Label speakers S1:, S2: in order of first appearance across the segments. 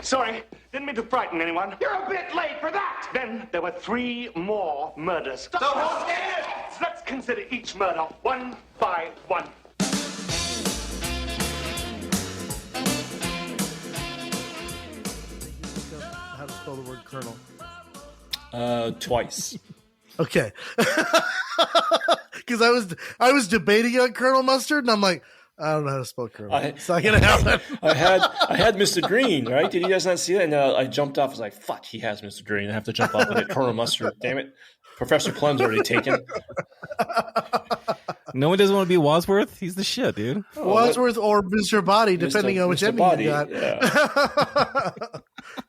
S1: Sorry, didn't mean to frighten anyone.
S2: You're a bit late for that.
S1: Then there were 3 more murders.
S2: The whole game.
S1: Let's consider each murder one by one.
S3: How to spell the word colonel?
S4: Twice.
S3: Okay. Because I was debating on Colonel Mustard, and I'm like, I don't know how to spell colonel. It's not gonna happen.
S4: I had Mr. Green, right? Did you guys not see that? And I jumped off. I was like, fuck, he has Mr. Green. I have to jump off and hit Colonel Mustard. Damn it. Professor Plum's already taken.
S5: No one doesn't want to be Wadsworth. He's the shit, dude.
S3: Wadsworth or Mr. Body, depending on which ending you got.
S4: Yeah.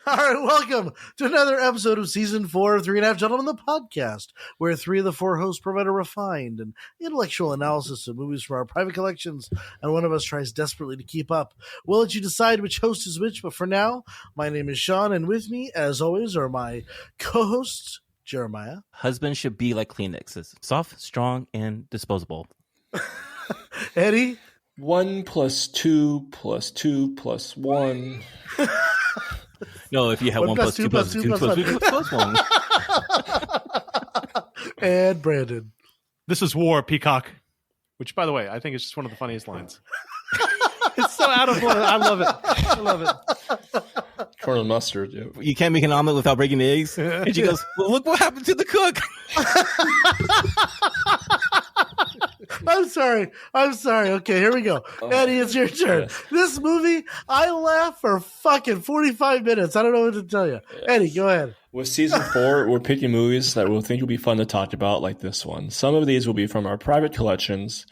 S3: All right, welcome to another episode of Season 4 of 3.5 Gentlemen, the podcast, where 3 of the 4 hosts provide a refined and intellectual analysis of movies from our private collections, and one of us tries desperately to keep up. We'll let you decide which host is which, but for now, my name is Sean, and with me, as always, are my co-hosts, Jeremiah.
S5: Husbands should be like Kleenexes. Soft, strong, and disposable.
S3: Eddie.
S4: 1 + 2 + 2 + 1.
S5: No, if you have 1 + 2 + 2 + 1.
S3: And Brandon.
S6: This is war, Peacock. Which, by the way, I think is just one of the funniest lines. It's so out of order. I love it. I love it.
S4: Colonel Mustard. Yeah.
S5: You can't make an omelet without breaking the eggs. And she goes, well, look what happened to the cook.
S3: I'm sorry. Okay, here we go. Eddie, it's your turn.
S4: Yes.
S3: This movie, I laughed for fucking 45 minutes. I don't know what to tell you. Yes. Eddie, go ahead.
S4: With Season 4, we're picking movies that we'll think will be fun to talk about, like this one. Some of these will be from our private collections,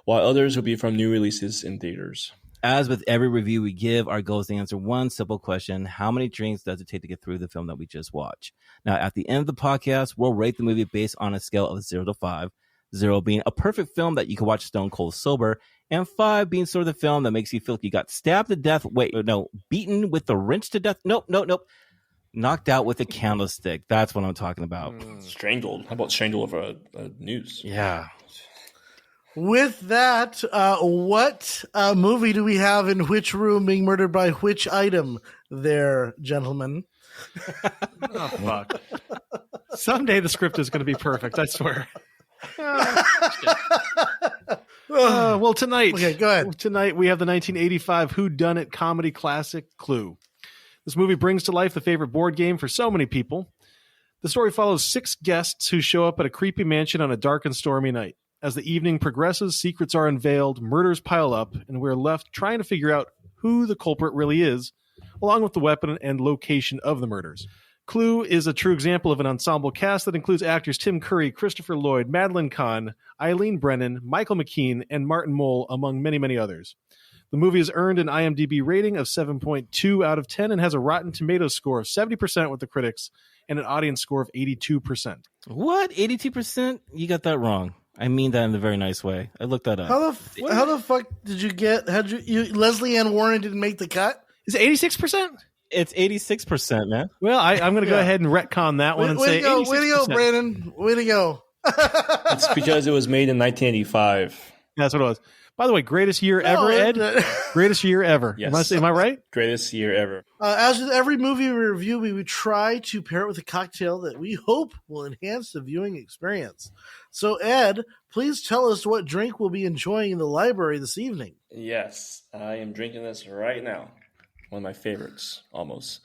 S4: while others will be from new releases in theaters.
S5: As with every review we give, our goal is to answer one simple question. How many drinks does it take to get through the film that we just watched? Now, at the end of the podcast, we'll rate the movie based on a scale of 0 to 5. 0 being a perfect film that you can watch stone cold sober, and 5 being sort of the film that makes you feel like you got stabbed to death. Beaten with the wrench to death. Nope. Knocked out with a candlestick. That's what I'm talking about.
S4: Strangled. How about strangled over a noose?
S5: Yeah.
S3: With that, what movie do we have in which room being murdered by which item there, gentlemen?
S6: Oh, fuck. Someday the script is going to be perfect, I swear. Well, tonight.
S3: Okay, go ahead.
S6: Tonight we have the 1985 whodunit comedy classic Clue. This movie brings to life the favorite board game for so many people. The story follows 6 guests who show up at a creepy mansion on a dark and stormy night. As the evening progresses, secrets are unveiled, murders pile up, and we're left trying to figure out who the culprit really is, along with the weapon and location of the murders. Clue is a true example of an ensemble cast that includes actors Tim Curry, Christopher Lloyd, Madeline Kahn, Eileen Brennan, Michael McKean, and Martin Mull, among many, many others. The movie has earned an IMDb rating of 7.2 out of 10 and has a Rotten Tomatoes score of 70% with the critics and an audience score of 82%.
S5: What? 82%? You got that wrong. I mean that in a very nice way. I looked that up.
S3: How the fuck did you get? Lesley Ann Warren didn't make the cut?
S6: Is it 86%?
S5: It's 86%, man.
S6: Well, I'm going to go ahead and retcon that one and say 86%.
S3: Way to go, Brandon. Way to go.
S4: It's because it was made in 1985.
S6: That's what it was. By the way, greatest year ever, Ed? Greatest year ever.
S4: Yes.
S6: Am I right?
S4: Greatest year ever.
S3: As with every movie we review, we would try to pair it with a cocktail that we hope will enhance the viewing experience. So, Ed, please tell us what drink we'll be enjoying in the library this evening.
S4: Yes, I am drinking this right now. One of my favorites, almost.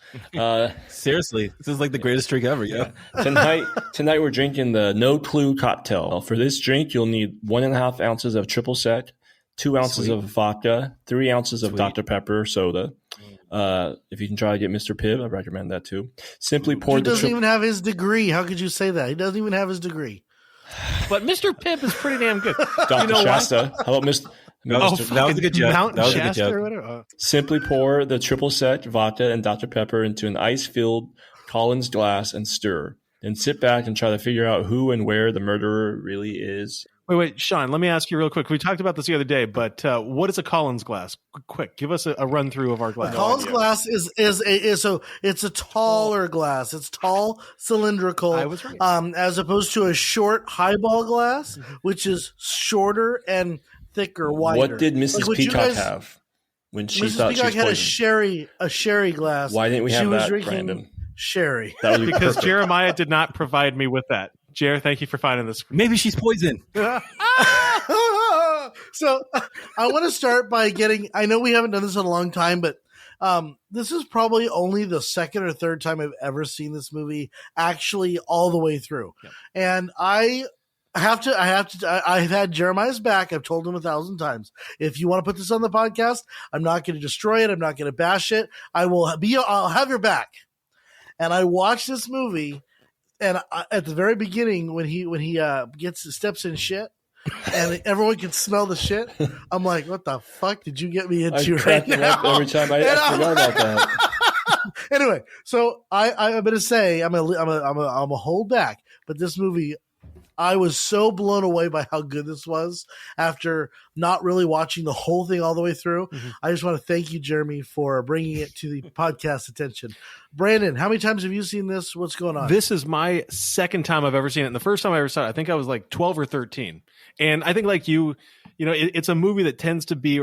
S5: Seriously, this is like the greatest drink ever. Yeah.
S4: Tonight we're drinking the No Clue cocktail. For this drink, you'll need 1.5 ounces of triple sec, 2 ounces of vodka, 3 ounces of Dr. Pepper soda. If you can try to get Mr. Pibb, I recommend that too. Simply pour
S3: He doesn't even have his degree. How could you say that? He doesn't even have his degree.
S6: But Mr. Pibb is pretty damn good.
S4: Dr. Shasta. How about Mr.
S5: That was a good joke.
S6: Mountain Shasta or whatever.
S4: Simply pour the triple sec, vodka, and Dr. Pepper into an ice-filled Collins glass and stir. Then sit back and try to figure out who and where the murderer really is.
S6: Wait, Sean, let me ask you real quick. We talked about this the other day, but what is a Collins glass? Quick, give us a run through of our glass.
S3: A Collins glass is it's a taller glass. It's tall, cylindrical.
S6: I was right.
S3: As opposed to a short highball glass, which is shorter and thicker, wider.
S4: What did Mrs. Peacock have? when she
S3: Mrs.
S4: thought she
S3: Peacock
S4: was
S3: had
S4: poisoned.
S3: a sherry glass.
S4: Why didn't we
S3: She
S4: have
S3: was
S4: that,
S3: drinking
S4: Brandon?
S3: sherry.
S4: That would be
S6: Because
S4: perfect.
S6: Jeremiah did not provide me with that. Jer, thank you for finding this.
S5: Maybe she's poisoned.
S3: So I want to start by getting. I know we haven't done this in a long time, but this is probably only the second or third time I've ever seen this movie actually all the way through, and I've had Jeremiah's back. I've told him 1,000 times. If you want to put this on the podcast, I'm not going to destroy it. I'm not going to bash it. I'll have your back. And I watched this movie, and at the very beginning, when he steps in shit, and everyone can smell the shit, I'm like, what the fuck did you get me into right now?
S4: Every time I forgot about that.
S3: Anyway, so I'm going to say I'm a hold back, but this movie, I was so blown away by how good this was after not really watching the whole thing all the way through. Mm-hmm. I just want to thank you, Jeremy, for bringing it to the podcast attention. Brandon, how many times have you seen this? What's going on?
S6: This is my second time I've ever seen it. And the first time I ever saw it, I think I was like 12 or 13. And I think like you know, it's a movie that tends to be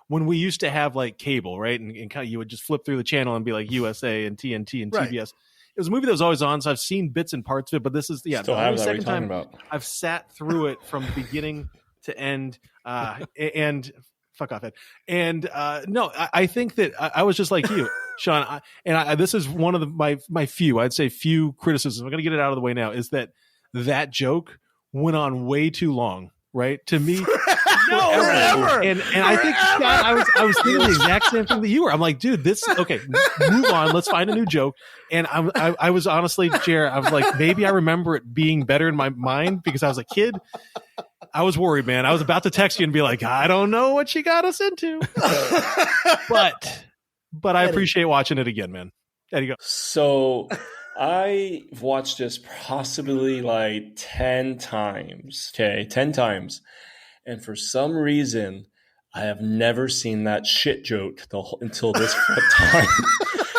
S6: when we used to have like cable, right? And kind of, you would just flip through the channel and be like USA and TNT and TBS. Right. It was a movie that was always on, so I've seen bits and parts of it, but this is the only second time I've sat through it from beginning to end. And fuck off, Ed. And no, I think that I was just like you, Sean. This is one of my few criticisms. I'm going to get it out of the way now. Is that joke went on way too long, right? To me.
S3: Forever.
S6: And I think Scott, I was thinking the exact same thing that you were. I'm like, dude, move on. Let's find a new joke. And I was honestly, Jared, I was like, maybe I remember it being better in my mind because I was a kid. I was worried, man. I was about to text you and be like, I don't know what she got us into. but I appreciate watching it again, man. There you go.
S4: So I've watched this possibly like 10 times. Okay, 10 times. And for some reason, I have never seen that shit joke until this time.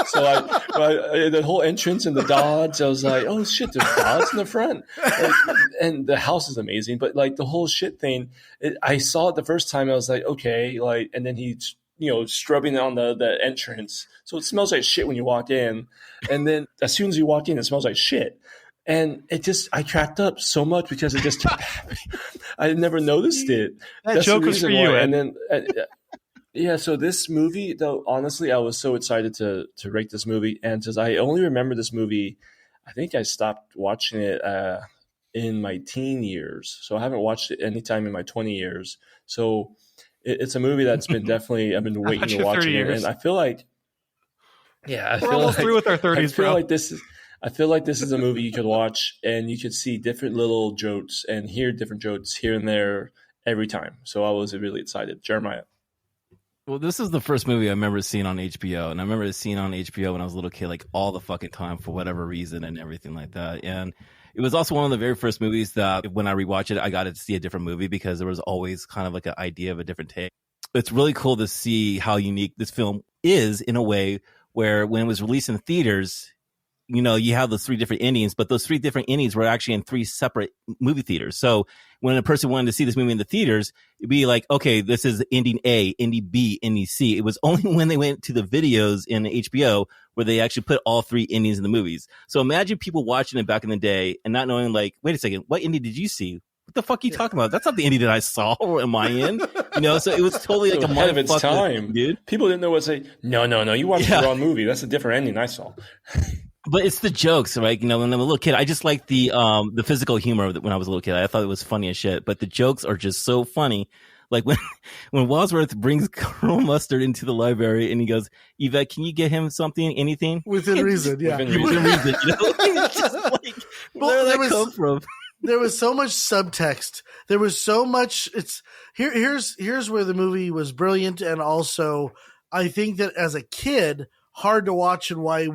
S4: So the whole entrance and the Dodge, I was like, oh shit, there's Dodge in the front. And the house is amazing. But like the whole shit thing, I saw it the first time. I was like, okay. Like, and then he's, scrubbing it on the entrance. So it smells like shit when you walk in. And then as soon as you walk in, it smells like shit. And I cracked up so much because it just kept happening. I never noticed it.
S6: That joke was for you, Ed.
S4: And then, so this movie, though, honestly, I was so excited to rate this movie. And since I only remember this movie, I think I stopped watching it in my teen years. So I haven't watched it anytime in my 20 years. So it's a movie that's been definitely, I've been waiting to watch it. And I feel like,
S6: we're almost through with our 30s, bro.
S4: I feel like this is a movie you could watch and you could see different little jokes and hear different jokes here and there every time. So I was really excited. Jeremiah.
S5: Well, this is the first movie I remember seeing on HBO. And I remember seeing on HBO when I was a little kid, like all the fucking time for whatever reason and everything like that. And it was also one of the very first movies that when I rewatched it, I got to see a different movie because there was always kind of like an idea of a different take. It's really cool to see how unique this film is in a way where when it was released in theaters, you have those three different endings, but those three different endings were actually in three separate movie theaters. So when a person wanted to see this movie in the theaters, it'd be like, okay, this is ending A, ending B, ending C. It was only when they went to the videos in HBO where they actually put all three endings in the movies. So imagine people watching it back in the day and not knowing, like, wait a second, what ending did you see? What the fuck are you talking about? That's not the ending that I saw or am I in? So it was totally like a
S4: ahead of its time,
S5: dude.
S4: People didn't know what to say. No, you watched the wrong movie. That's a different ending I saw.
S5: But it's the jokes, right? When I'm a little kid, I just like the physical humor when I was a little kid. I thought it was funny as shit. But the jokes are just so funny. Like when Wadsworth brings Colonel Mustard into the library and he goes, Yvette, can you get him something, anything?
S3: Within reason, yeah.
S5: Within reason, It's just like, where did that come from?
S3: There was so much subtext. There was so much. Here's where the movie was brilliant, and also I think that as a kid, hard to watch, and why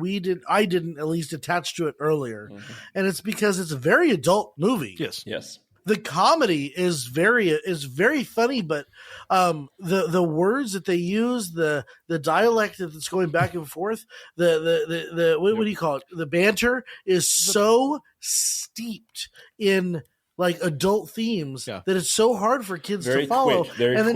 S3: I didn't at least attach to it earlier. Mm-hmm. And it's because it's a very adult movie.
S4: Yes.
S3: The comedy is very funny, but the words that they use, the dialect that's going back and forth, the what do you call it? The banter is so steeped in like adult themes
S6: Yeah.
S3: that it's so hard for kids
S4: Very
S3: to follow.
S4: quick. Very
S3: And then-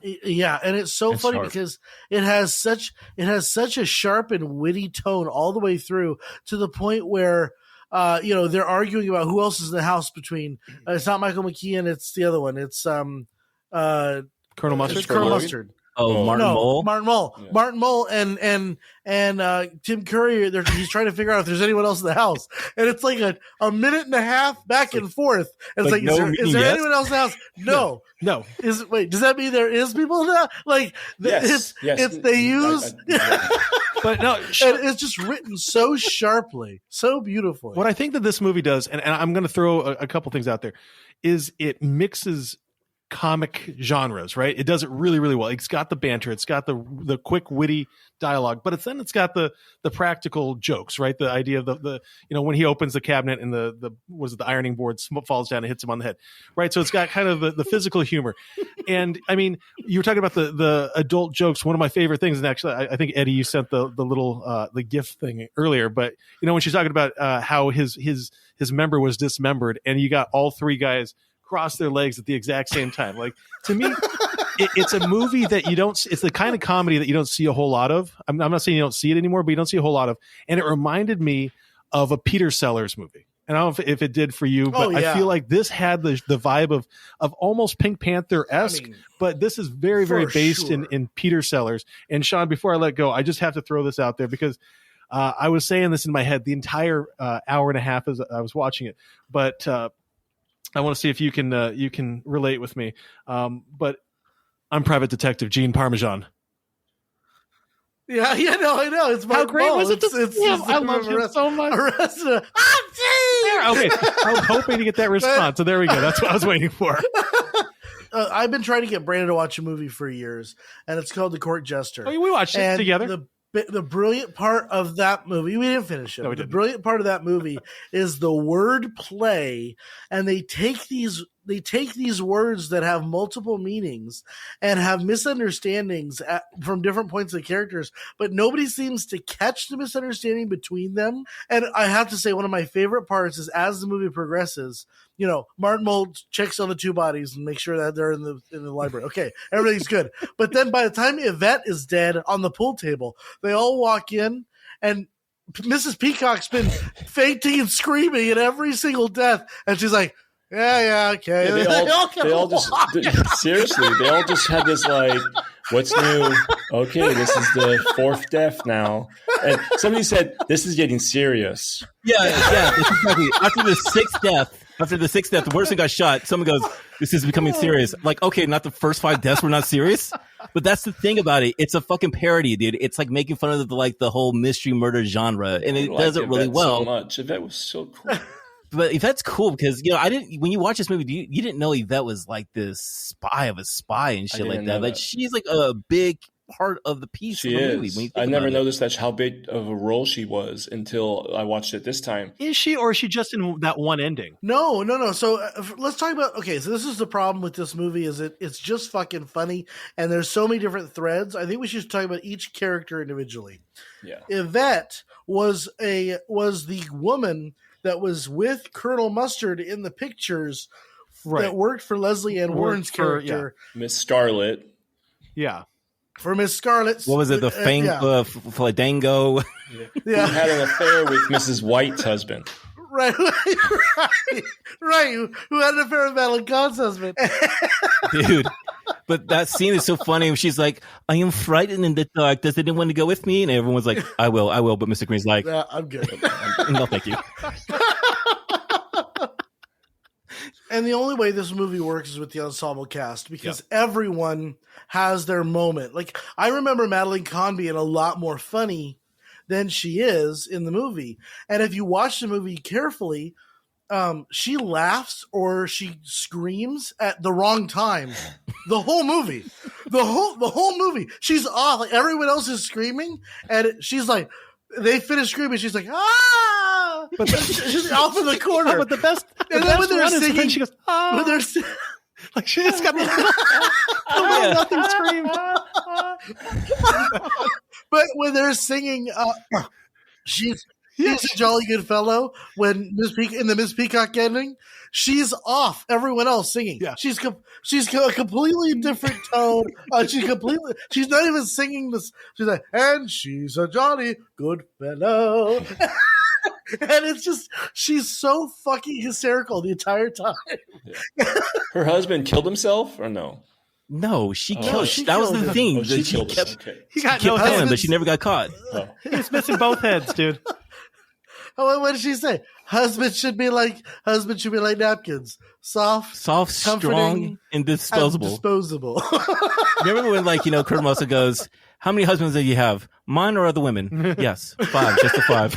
S4: quick.
S3: Yeah, and it's so
S5: It's
S3: funny
S5: sharp.
S3: because it has such a sharp and witty tone all the way through to the point where they're arguing about who else is in the house between it's not Michael McKean, it's the other one. It's
S6: Colonel Mustard.
S3: it's Colonel
S4: Lloyd?
S3: Mustard.
S5: Oh, Martin Mull.
S3: Martin Mull.
S4: Yeah.
S3: Martin Mull and Tim Curry. He's trying to figure out if there's anyone else in the house, and it's like a minute and a half back and forth. And it's
S5: like
S3: like,
S5: no
S3: is there
S5: yes?
S3: anyone else in the house? No.
S6: No.
S3: Wait, does that mean there is people in that? Like,
S4: Yes.
S3: it's they use,
S6: But no,
S3: and it's just written so sharply, so beautifully.
S6: what I think that this movie does, and I'm going to throw a couple things out there, is it mixes comic genres, right? It does it really, really well. It's got the banter, it's got the quick, witty dialogue, but it's got the practical jokes, right? The idea of the when he opens the cabinet and the ironing board falls down and hits him on the head, right? So it's got kind of the physical humor, and I mean, you were talking about the adult jokes. One of my favorite things, and actually, I think Eddie, you sent the little the GIF thing earlier, but when she's talking about how his member was dismembered, and you got all three guys cross their legs at the exact same time. Like, to me, it's a movie that you don't. It's the kind of comedy that you don't see a whole lot of. I'm not saying you don't see it anymore, but you don't see a whole lot of. And it reminded me of a Peter Sellers movie. And I don't know if it did for you, but I feel like this had the vibe of almost Pink Panther-esque, but this is very, very based in Peter Sellers. And Sean, before I let go, I just have to throw this out there because I was saying this in my head the entire hour and a half as I was watching it, but I want to see if you can relate with me. But I'm Private Detective Gene Parmesan.
S3: Yeah, I know. It's
S6: How great was it? I love him so much.
S3: Arrested.
S6: Okay, I was hoping to get that response, so there we go. That's what I was waiting for.
S3: I've been trying to get Brandon to watch a movie for years, and it's called The Court Jester.
S6: Oh, we watched it
S3: And
S6: together.
S3: The brilliant part of that movie, we didn't finish it.
S6: No, we
S3: The
S6: didn't.
S3: brilliant part of that movie is the word play, and they take these words that have multiple meanings and have misunderstandings from different points of the characters, but nobody seems to catch the misunderstanding between them. And I have to say, one of my favorite parts is as the movie progresses, Martin Mull checks on the two bodies and makes sure that they're in the library. Okay, everything's good. But then by the time Yvette is dead on the pool table, they all walk in, and Mrs. Peacock's been fainting and screaming at every single death, and she's like, yeah, okay.
S4: Yeah, they all just seriously, they all just had this like, what's new? Okay, this is the fourth death now. And somebody said, this is getting serious.
S5: Yeah, that's exactly. After the sixth death, the person got shot. Someone goes, "This is becoming serious." Like, okay, not the first 5 deaths were not serious, but that's the thing about it. It's a fucking parody, dude. It's like making fun of the whole mystery murder genre, and it does it really well.
S4: So much. Yvette was so cool.
S5: But Yvette's cool because I didn't. When you watch this movie, you didn't know Yvette was like this spy of a spy and shit like that. Like, she's like a big part of the piece
S4: She
S5: of the
S4: is.
S5: movie. When you think
S4: I never
S5: about it.
S4: noticed that's how big of a role she was until I watched it this time.
S6: Is she, or is she just in that one ending?
S3: No. So let's talk about. Okay, so this is the problem with this movie: is it's just fucking funny, and there's so many different threads. I think we should talk about each character individually.
S4: Yeah.
S3: Yvette was the woman that was with Colonel Mustard in the pictures that worked for Lesley Ann Warren's character,
S4: Miss Scarlet.
S6: Yeah.
S3: for Miss Scarlet.
S5: What was it? The Fandango?
S4: Who had an affair with Mrs. White's husband.
S3: Right. Who had an affair with Madeline Kahn's husband.
S5: Dude. But that scene is so funny. When she's like, "I am frightened in the dark. Does anyone want to go with me?" And everyone's like, I will. But Mr. Green's like,
S3: I'm good.
S5: no, thank you.
S3: And the only way this movie works is with the ensemble cast, because everyone has their moment. Like, I remember Madeline Kahn being a lot more funny than she is in the movie. And if you watch the movie carefully, she laughs or she screams at the wrong time. The whole movie. The whole movie. She's off. Like, everyone else is screaming, and she's like, they finish screaming, she's like, ah! But she's off in the corner.
S6: Yeah, but the best
S3: and then when they're
S6: one is
S3: singing,
S6: when she goes, ah!
S3: when they're
S6: like, she just got the nothing scream.
S3: But when they're singing, she's he's a jolly good fellow. When in the Miss Peacock ending, she's off everyone else singing.
S6: Yeah.
S3: She's a completely different tone. She's not even singing this. She's like, and she's a jolly good fellow. And it's just, she's so fucking hysterical the entire time.
S4: Yeah. Her husband killed himself or no?
S5: No, she killed.
S3: she
S5: That was
S3: killed
S5: the
S3: him.
S5: thing.
S4: Oh, she
S5: that she
S4: killed him.
S5: kept,
S4: Okay.
S6: He got
S5: kept
S6: no
S5: killing,
S6: head.
S5: but she never got caught.
S4: Oh.
S6: He's missing both heads, dude.
S3: Oh, what did she say? Husband should be like napkins, soft,
S5: Soft, strong,
S3: comforting,
S5: and disposable.
S3: disposable.
S5: Remember when, Kurt Russell goes, "How many husbands do you have? Mine or other women?" Yes, 5, just a 5.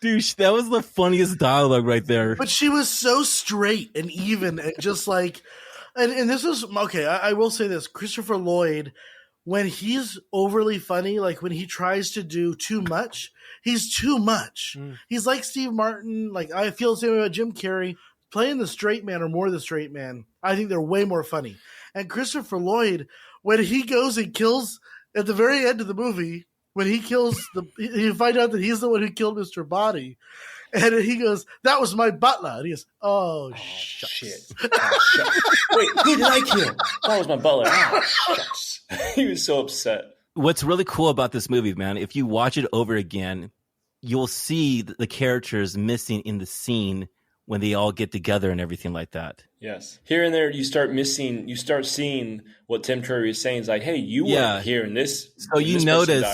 S5: Dude, that was the funniest dialogue right there.
S3: But she was so straight and even and just like, and this is okay. I will say this: Christopher Lloyd, when he's overly funny, like when he tries to do too much, he's too much. He's like Steve Martin. Like I feel the same way about Jim Carrey playing the straight man or more the straight man. I think they're way more funny. And Christopher Lloyd, when he goes and kills at the very end of the movie. When he kills you find out that he's the one who killed Mr. Body. And he goes, "That was my butler." And he goes, "Oh,
S4: Shit. Oh, shucks. Wait, who did I kill? That was my butler. Oh, shucks. He was so upset.
S5: What's really cool about this movie, man, if you watch it over again, you'll see the characters missing in the scene when they all get together and everything like that.
S4: Yes. Here and there, you start seeing what Tim Curry is saying. It's like, hey, you weren't here in this.
S5: So you notice,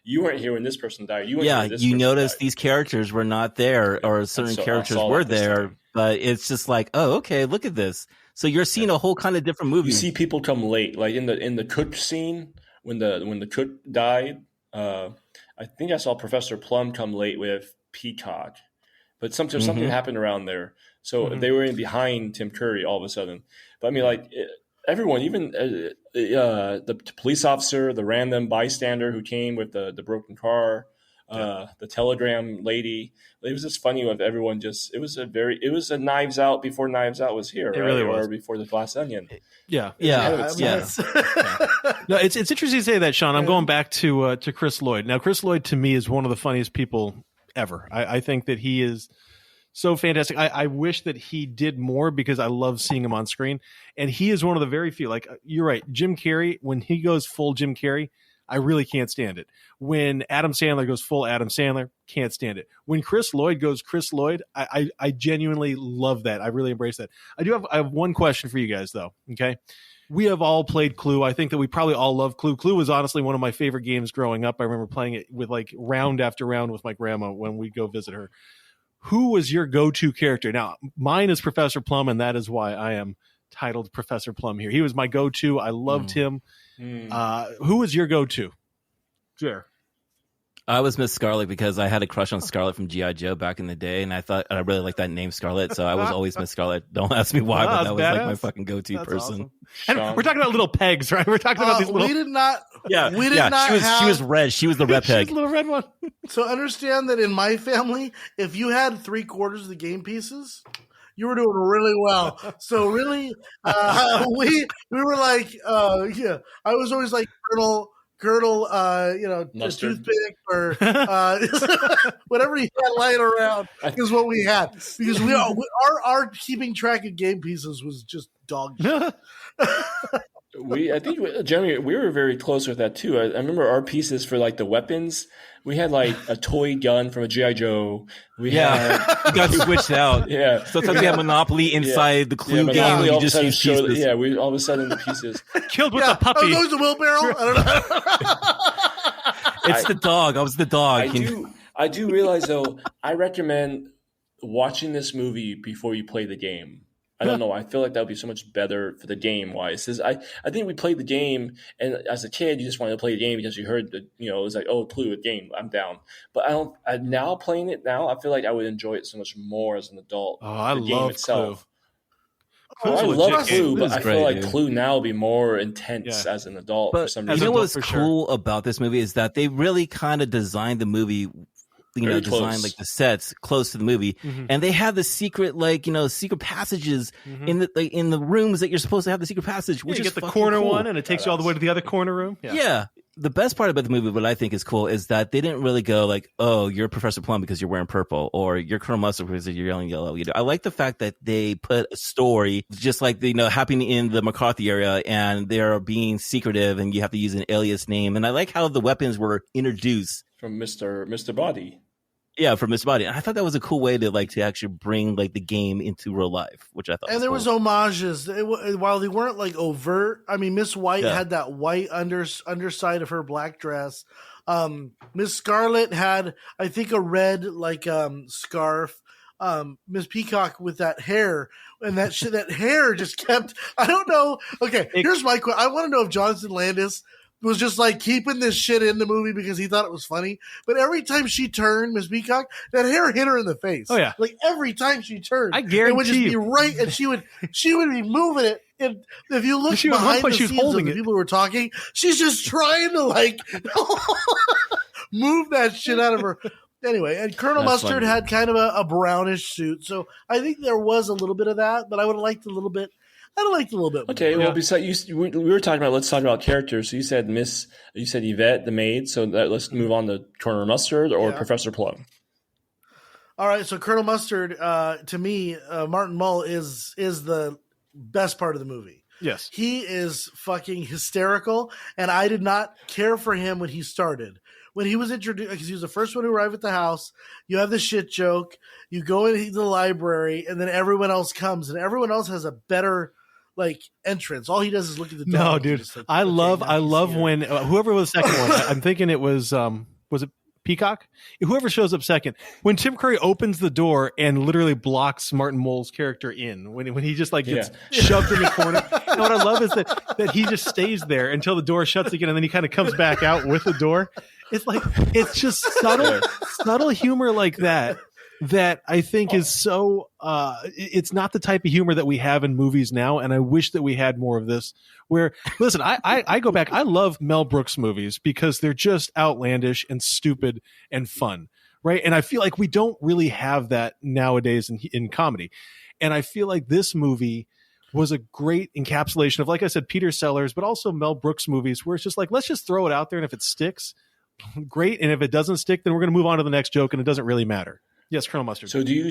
S4: you weren't here when this person died. You weren't
S5: yeah,
S4: here when this
S5: you
S4: person
S5: notice
S4: died.
S5: these characters were not there, or certain characters were there, but it's just like, oh, okay, look at this. So you're seeing a whole kind of different movie.
S4: You see people come late, like in the cook scene when the cook died. I think I saw Professor Plum come late with Peacock. But something happened around there. So they were in behind Tim Curry all of a sudden. But I mean, like everyone, even the police officer, the random bystander who came with the broken car, the telegram lady. It was just funny with everyone. It was a Knives Out before Knives Out was here,
S6: It
S4: right?
S6: really was.
S4: Or before the Glass Onion.
S6: Yeah.
S5: Yeah.
S6: No, it's interesting you say that, Sean. I'm going back to Chris Lloyd. Now, Chris Lloyd to me is one of the funniest people ever. I think that he is so fantastic. I wish that he did more because I love seeing him on screen. And he is one of the very few, like you're right, Jim Carrey, when he goes full Jim Carrey, I really can't stand it. When Adam Sandler goes full Adam Sandler, can't stand it. When Chris Lloyd goes Chris Lloyd, I genuinely love that. I really embrace that. I have one question for you guys though. Okay. We have all played Clue. I think that we probably all love Clue. Clue was honestly one of my favorite games growing up. I remember playing it with like round after round with my grandma when we'd go visit her. Who was your go-to character? Now, mine is Professor Plum, and that is why I am titled Professor Plum here. He was my go-to. I loved him. Who was your go-to? Jer.
S5: I was Miss Scarlet because I had a crush on Scarlet from G.I. Joe back in the day, and I thought I really liked that name Scarlet, so I was always Miss Scarlet. Don't ask me why, but that was like my fucking go-to
S6: That's
S5: person.
S6: awesome. And we're talking about little pegs, right? We're talking about these little...
S3: We did not.
S5: Yeah,
S3: we did not
S5: she was red. She was the red
S6: She's
S5: peg.
S6: the little red one.
S3: So understand that in my family, if you had 3/4 of the game pieces, you were doing really well. So really, we were like, I was always like Girdle,
S4: Mustard.
S3: toothpick or whatever you had lying around is what we had because our keeping track of game pieces was just dog shit.
S4: I think generally we were very close with that too. I remember our pieces for like the weapons. We had like a toy gun from a G.I. Joe. We
S5: got switched out.
S4: Yeah.
S5: Sometimes we had Monopoly inside the Clue game.
S4: We
S5: You
S4: all
S5: just
S4: of a
S5: use
S4: sudden
S5: pieces.
S4: we all of a sudden the pieces.
S6: Killed with a puppy.
S3: Oh, goes the wheelbarrow. I don't know.
S5: It's the dog. I was the dog.
S4: I do realize though. I recommend watching this movie before you play the game. I don't know. I feel like that would be so much better for the game wise. I think we played the game, and as a kid, you just wanted to play the game because you heard it was like, oh, Clue, a game. I'm down. But now playing it now, I feel like I would enjoy it so much more as an adult.
S6: Oh, I
S4: the
S6: love
S4: game itself.
S6: Clue.
S4: I love Clue, but I feel like
S5: dude.
S4: Clue now will be more intense as an adult for some
S5: You
S4: reason.
S5: know what's
S6: for
S5: cool about this movie is that they really kind of designed the movie,
S4: Very
S5: designed
S4: close.
S5: like the sets close to the movie, and they have the secret, secret passages in the rooms that you're supposed to have the secret passage. Which
S6: You
S5: is
S6: get the
S5: fucking
S6: corner
S5: cool.
S6: one, and it takes you all the way to the other corner room.
S5: Yeah. The best part about the movie, what I think is cool, is that they didn't really go like, oh, you're Professor Plum because you're wearing purple, or you're Colonel Mustard because you're yelling yellow. I like the fact that they put a story just like, happening in the McCarthy area, and they're being secretive and you have to use an alias name. And I like how the weapons were introduced.
S4: From Mr. Body.
S5: Yeah, from Miss Body. And I thought that was a cool way to actually bring like the game into real life, which I thought.
S3: And there was homages while they weren't like overt. I mean, Miss White had that white underside of her black dress. Miss Scarlet had, I think, a red scarf. Miss Peacock with that hair, and that hair just kept. I don't know. Okay, here's my question. I want to know if Jonathan Landis was just like keeping this shit in the movie because he thought it was funny. But every time she turned, Miss Peacock, that hair hit her in the face.
S6: Oh yeah,
S3: like every time she turned,
S6: I guarantee
S3: it would just be right, and she would be moving it. And if you look behind the scenes of the people who were talking, she's just trying to like move that shit out of her. Anyway, and Colonel Mustard had kind of a brownish suit, so I think there was a little bit of that, but I would have liked a little bit. I'd have liked a little bit more.
S4: Okay, well, besides we were talking about, let's talk about characters. So you said Yvette, the maid. So let's move on to Colonel Mustard or Professor Plum.
S3: All right, so Colonel Mustard, to me, Martin Mull is the best part of the movie.
S6: Yes,
S3: he is fucking hysterical, and I did not care for him when he started. When he was introduced, because he was the first one to arrive at the house, you have the shit joke, you go into the library, and then everyone else comes, and everyone else has a better entrance. All he does is look at the dog.
S6: No, dude, I love when whoever was the second one. I'm thinking it was it Peacock? Whoever shows up second, when Tim Curry opens the door and literally blocks Martin Mull's character in, when he just gets shoved in the corner. And what I love is that he just stays there until the door shuts again, and then he kind of comes back out with the door. It's just subtle humor like that I think is so it's not the type of humor that we have in movies now, and I wish that we had more of this. Where, listen, I go back, I love Mel Brooks movies because they're just outlandish and stupid and fun, right? And I feel like we don't really have that nowadays in comedy. And I feel like this movie was a great encapsulation of, like I said, Peter Sellers, but also Mel Brooks movies, where it's just like, let's just throw it out there, and if it sticks, great, and if it doesn't stick, then we're going to move on to the next joke, and it doesn't really matter. Yes, Colonel Mustard.
S4: So do you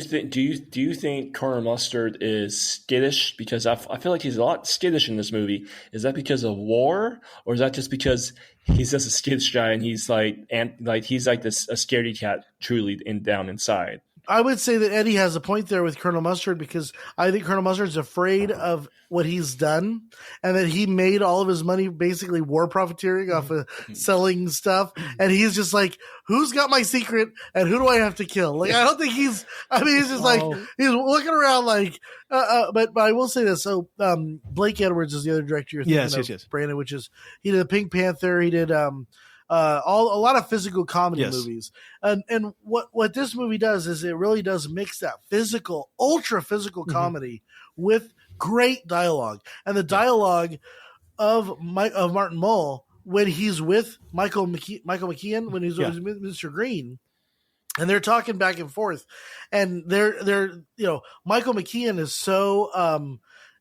S4: think Colonel Mustard is skittish? Because I feel like he's a lot skittish in this movie. Is that because of war, or is that just because he's just a skittish guy and he's he's like this a scaredy cat truly down inside?
S3: I would say that Eddie has a point there with Colonel Mustard, because I think Colonel Mustard's afraid of what he's done, and that he made all of his money basically war profiteering off of selling stuff. And he's just like, who's got my secret and who do I have to kill? I don't think he's just he's looking around but I will say this. So Blake Edwards is the other director you're thinking of, yes. Brandon, which is, he did Pink Panther. He did a lot of physical comedy movies, and what this movie does is it really does mix that physical, ultra physical comedy with great dialogue, and the dialogue of Martin Mull when he's with Michael McKean, when he's with Mr. Green, and they're talking back and forth, and they're Michael McKean is so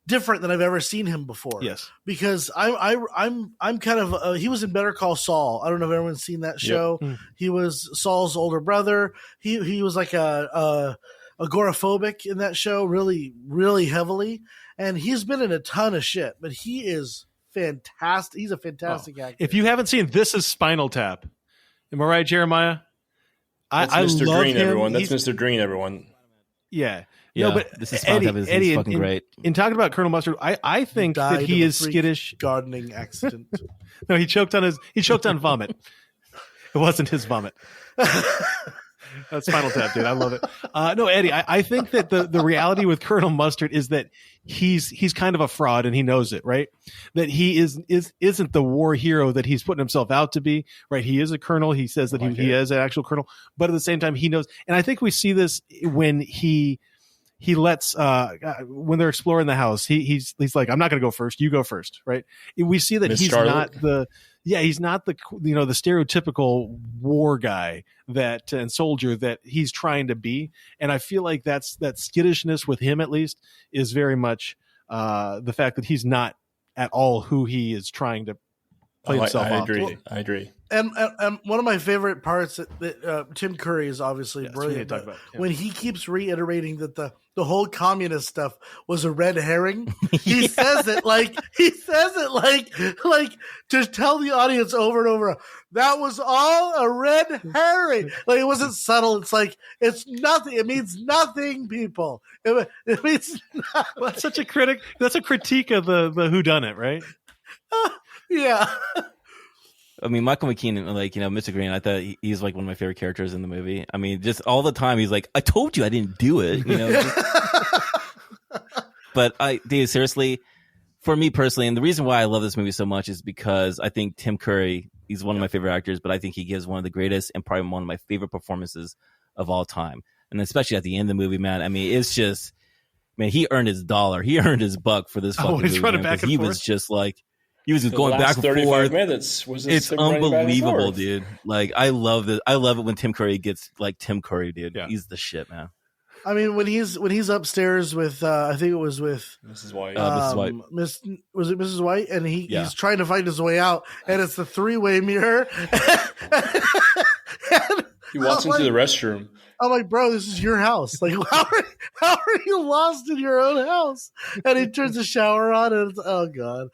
S3: different than I've ever seen him before. Yes, because I'm kind of he was in Better Call Saul. I don't know if everyone's seen that show. Yep. He was Saul's older brother. He was like a agoraphobic in that show, really, really heavily. And he's been in a ton of shit, but he is fantastic. He's a fantastic actor.
S6: If you haven't seen This Is Spinal Tap, am I right, Jeremiah?
S4: That's Mr. Green, everyone. That's Mr. Green, everyone.
S6: Yeah.
S5: Yeah, no, but This Is Spinal Tap is fucking great.
S6: In talking about Colonel Mustard, I think that he is skittish.
S3: Gardening accident.
S6: No, he choked on vomit. It wasn't his vomit. That's Spinal Tap, dude. I love it. No, Eddie, I think that the reality with Colonel Mustard is that he's kind of a fraud, and he knows it, right? That he isn't the war hero that he's putting himself out to be, right? He is a colonel. He says that he is an actual colonel, but at the same time, he knows. And I think we see this when he lets when they're exploring the house, he's like, I'm not going to go first. You go first, right? We see that he's not the the stereotypical war guy and soldier that he's trying to be. And I feel like that skittishness with him, at least, is very much the fact that he's not at all who he is trying to played himself off.
S4: I agree.
S3: And one of my favorite parts that Tim Curry is obviously brilliant.
S6: Talk about
S3: when he keeps reiterating that the whole communist stuff was a red herring, he says it like to tell the audience over and over, that was all a red herring. Like, it wasn't subtle. It's like, it's nothing. It means nothing, people. It means nothing.
S6: Well, that's such a critic. That's a critique of the whodunit, right?
S3: Yeah.
S5: I mean, Michael McKean, like, Mr. Green, I thought he's like one of my favorite characters in the movie. I mean, just all the time he's like, I told you I didn't do it, But dude, seriously, for me personally, and the reason why I love this movie so much is because I think Tim Curry, he's one of my favorite actors, but I think he gives one of the greatest and probably one of my favorite performances of all time. And especially at the end of the movie, man, I mean, it's just, man, he earned his dollar. He earned his buck for this fucking movie.
S6: Running back and
S5: he
S6: forth.
S5: was just like, he was just going back and
S4: 35
S5: forth.
S4: Minutes was
S5: it's unbelievable, dude. Like, I love it. I love it when Tim Curry gets like Tim Curry, dude.
S6: Yeah.
S5: He's the shit, man.
S3: I mean, when he's upstairs with I think it was with
S4: Mrs. White.
S5: Mrs. White.
S3: Was it Mrs. White? And he's trying to find his way out, and it's the three-way mirror.
S4: He walks into the restroom.
S3: I'm like, bro, this is your house. Like, how are you lost in your own house? And he turns the shower on, and it's, oh god,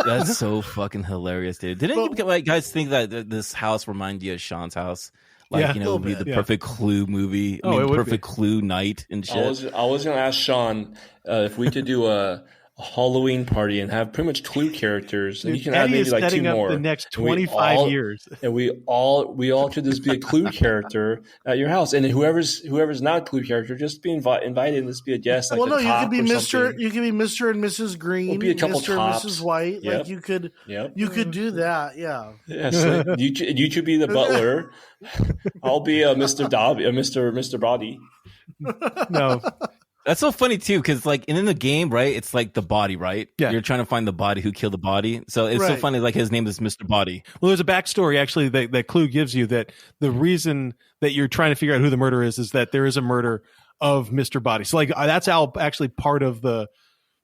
S5: that's so fucking hilarious, dude. Didn't you guys think that this house reminded you of Sean's house? Like, it would be the perfect Clue movie. I mean, perfect Clue night and shit.
S4: I was gonna ask Sean if we could do a Halloween party and have pretty much Clue characters, and you can add maybe like two more.
S6: The next 25 years,
S4: and we all should just be a Clue character at your house, and then whoever's not a Clue character, just be invited and just be a guest. Like,
S3: well, no, you could be
S4: Mr.
S3: You could be Mr. and Mrs. Green,
S4: We'll be a couple
S3: Mr.
S4: tops.
S3: and Mrs. White.
S4: Yep.
S3: Like, you could do that. Yeah.
S4: Yeah, so you should be the butler. I'll be a Mr. Dobby, a Mr. Body.
S6: No.
S5: That's so funny too, because like in the game, right? It's like the body, right?
S6: Yeah.
S5: You're trying to find the body who killed the body. So it's so funny. Like, his name is Mr. Body.
S6: Well, there's a backstory actually that Clue gives you, that the reason that you're trying to figure out who the murderer is that there is a murder of Mr. Body. So like that's actually part of the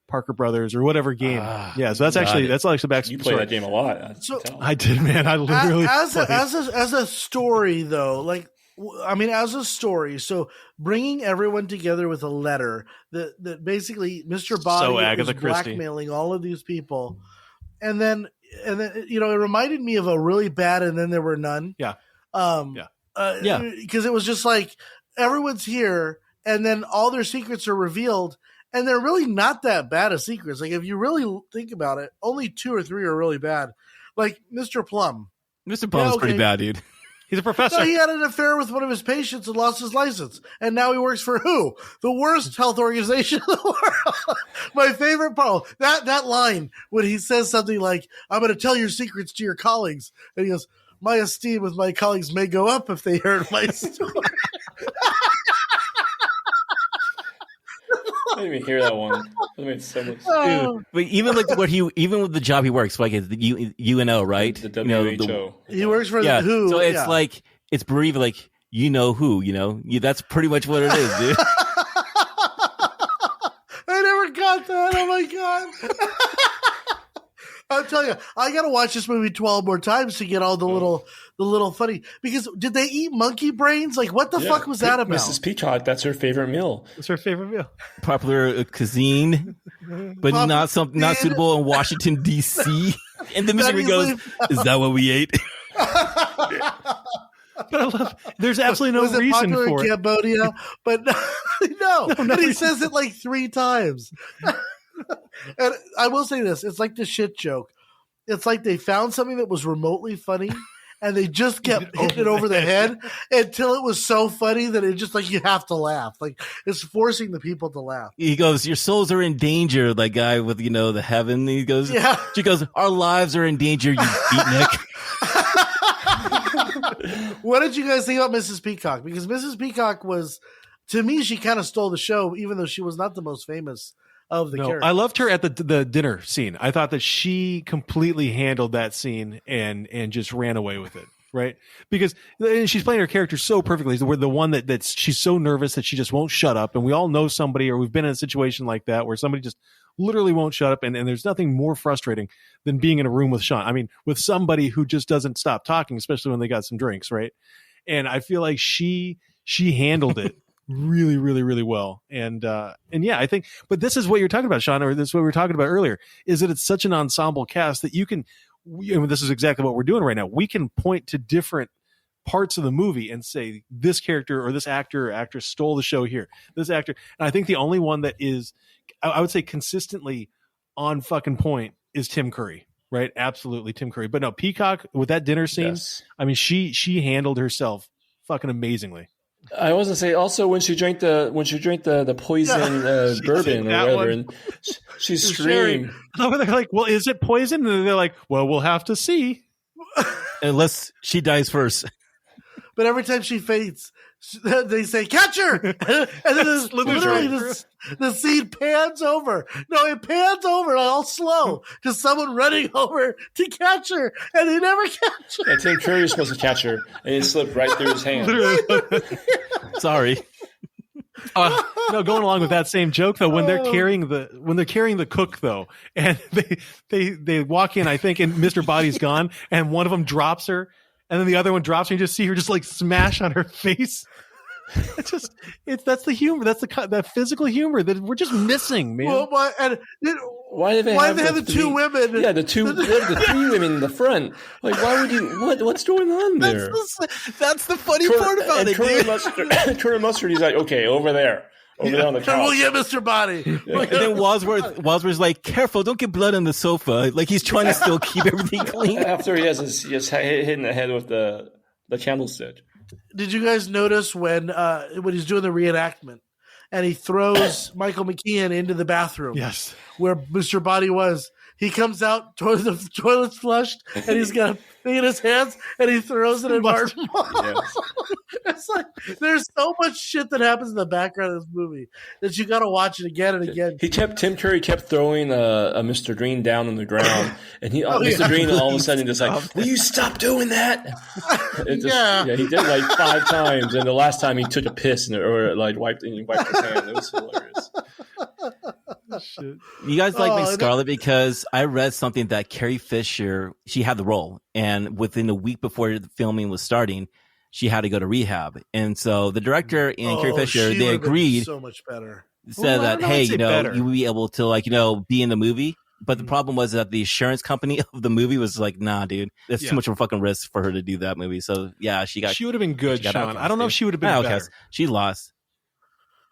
S6: Parker Brothers or whatever game. So that's actually backstory.
S4: You play that game a lot.
S6: I did, man. I literally
S3: as a story though, like. I mean, as a story, so bringing everyone together with a letter that basically Mr. Body is blackmailing all of these people, and then it reminded me of a really bad and then there were none. Because it was just like everyone's here, and then all their secrets are revealed, and they're really not that bad of secrets. Like, if you really think about it, only 2 or 3 are really bad. Like Mr. Plum.
S5: Mr. Plum's pretty bad, dude.
S6: He's a professor.
S3: No, he had an affair with one of his patients and lost his license. And now he works for who? The worst health organization in the world. My favorite part, that line when he says something like, I'm going to tell your secrets to your colleagues. And he goes, my esteem with my colleagues may go up if they heard my story.
S4: I didn't even hear that one. That made so much sense.
S5: Dude, but even like even with the job he works, like it's the UNO, right?
S4: The WHO.
S3: He works for the WHO.
S5: So it's like it's bereaved, like who. That's pretty much what it is, dude.
S3: I never got that. Oh my god. I'll tell you, I got to watch this movie 12 more times to get all the little funny. Because did they eat monkey brains? Like, what the fuck was that about?
S4: Mrs. Peacock, that's her favorite meal.
S6: It's her favorite meal.
S5: Popular cuisine, but not suitable in Washington D.C. And the missionary goes, "Is that what we ate?"
S6: But I love. There's absolutely no reason for it.
S3: Cambodia, but no. And he says it like 3 times. And I will say this: it's like the shit joke. It's like they found something that was remotely funny, and they just kept hitting it over the head until it was so funny that it just like you have to laugh. Like, it's forcing the people to laugh.
S5: He goes, "Your souls are in danger." That guy with the heaven. He goes,
S3: "Yeah."
S5: She goes, "Our lives are in danger, you beatnik."
S3: What did you guys think about Mrs. Peacock? Because Mrs. Peacock was, to me, she kind of stole the show, even though she was not the most famous of the characters.
S6: I loved her at the dinner scene. I thought that she completely handled that scene and just ran away with it, right? Because she's playing her character so perfectly. The one that she's so nervous that she just won't shut up. And we all know somebody, or we've been in a situation like that where somebody just literally won't shut up. And there's nothing more frustrating than being in a room with Sean. I mean, with somebody who just doesn't stop talking, especially when they got some drinks, right? And I feel like she handled it really, really, really well. And yeah, I think, but this is what you're talking about, Sean, or this is what we were talking about earlier, is that it's such an ensemble cast that you can, this is exactly what we're doing right now. We can point to different parts of the movie and say this character or this actor or actress stole the show here. This actor, and I think the only one that is, I would say, consistently on fucking point is Tim Curry, right? Absolutely, Tim Curry. But no, Peacock with that dinner scene.
S4: Yes.
S6: I mean, she handled herself fucking amazingly.
S4: I was gonna say also when she drank the poison bourbon or whatever, and she screamed.
S6: They're like, "Well, is it poison?" And they're like, "Well, we'll have to see."
S5: Unless she dies first.
S3: But every time she faints, they say, "Catch her!" And then literally the scene pans over. No, it pans over all slow to someone running over to catch her, and they never catch her.
S4: And Tim Curry was supposed to catch her, and it slipped right through his hand.
S5: Sorry.
S6: No, going along with that same joke though, when they're carrying the cook though, and they walk in, I think, and Mr. Body's gone, and one of them drops her. And then the other one drops, and you just see her just like smash on her face. That's the humor. That's that physical humor that we're just missing, man.
S3: Well,
S4: Why do they have
S3: the two women?
S4: Yeah, the three women in the front. Like, why would you? What's going on there?
S5: That's the funny part about it.
S4: Colonel Mustard, he's like, okay, over there on the couch.
S3: We'll get Mr. Body.
S5: And then Wadsworth's like, careful, don't get blood on the sofa. Like he's trying to still keep everything clean.
S4: After he has hit in the head with the candlestick.
S3: Did you guys notice when he's doing the reenactment and he throws Michael McKean into the bathroom?
S6: Yes.
S3: Where Mr. Body was. He comes out, the toilet's flushed, and he's got a thing in his hands, and he throws it in Martin Mull.
S4: Yes.
S3: It's like, there's so much shit that happens in the background of this movie that you got to watch it again and again.
S4: Tim Curry kept throwing a Mr. Green down on the ground, and Mr. Green all of a sudden just like, will you stop doing that? He did it like 5 times, and the last time he took a piss or like wiped his hand. It was hilarious.
S6: Shit.
S5: You guys like Miss Scarlet because I read something that Carrie Fisher, she had the role, and within a week before the filming was starting, she had to go to rehab. And so the director and Carrie Fisher, they agreed,
S3: so much better.
S5: Said that, hey, you will be able to be in the movie. But the problem was that the insurance company of the movie was like, nah, dude, it's too much of a fucking risk for her to do that movie. So yeah, she would have been good, Sean. I don't know if she would have been better. She lost.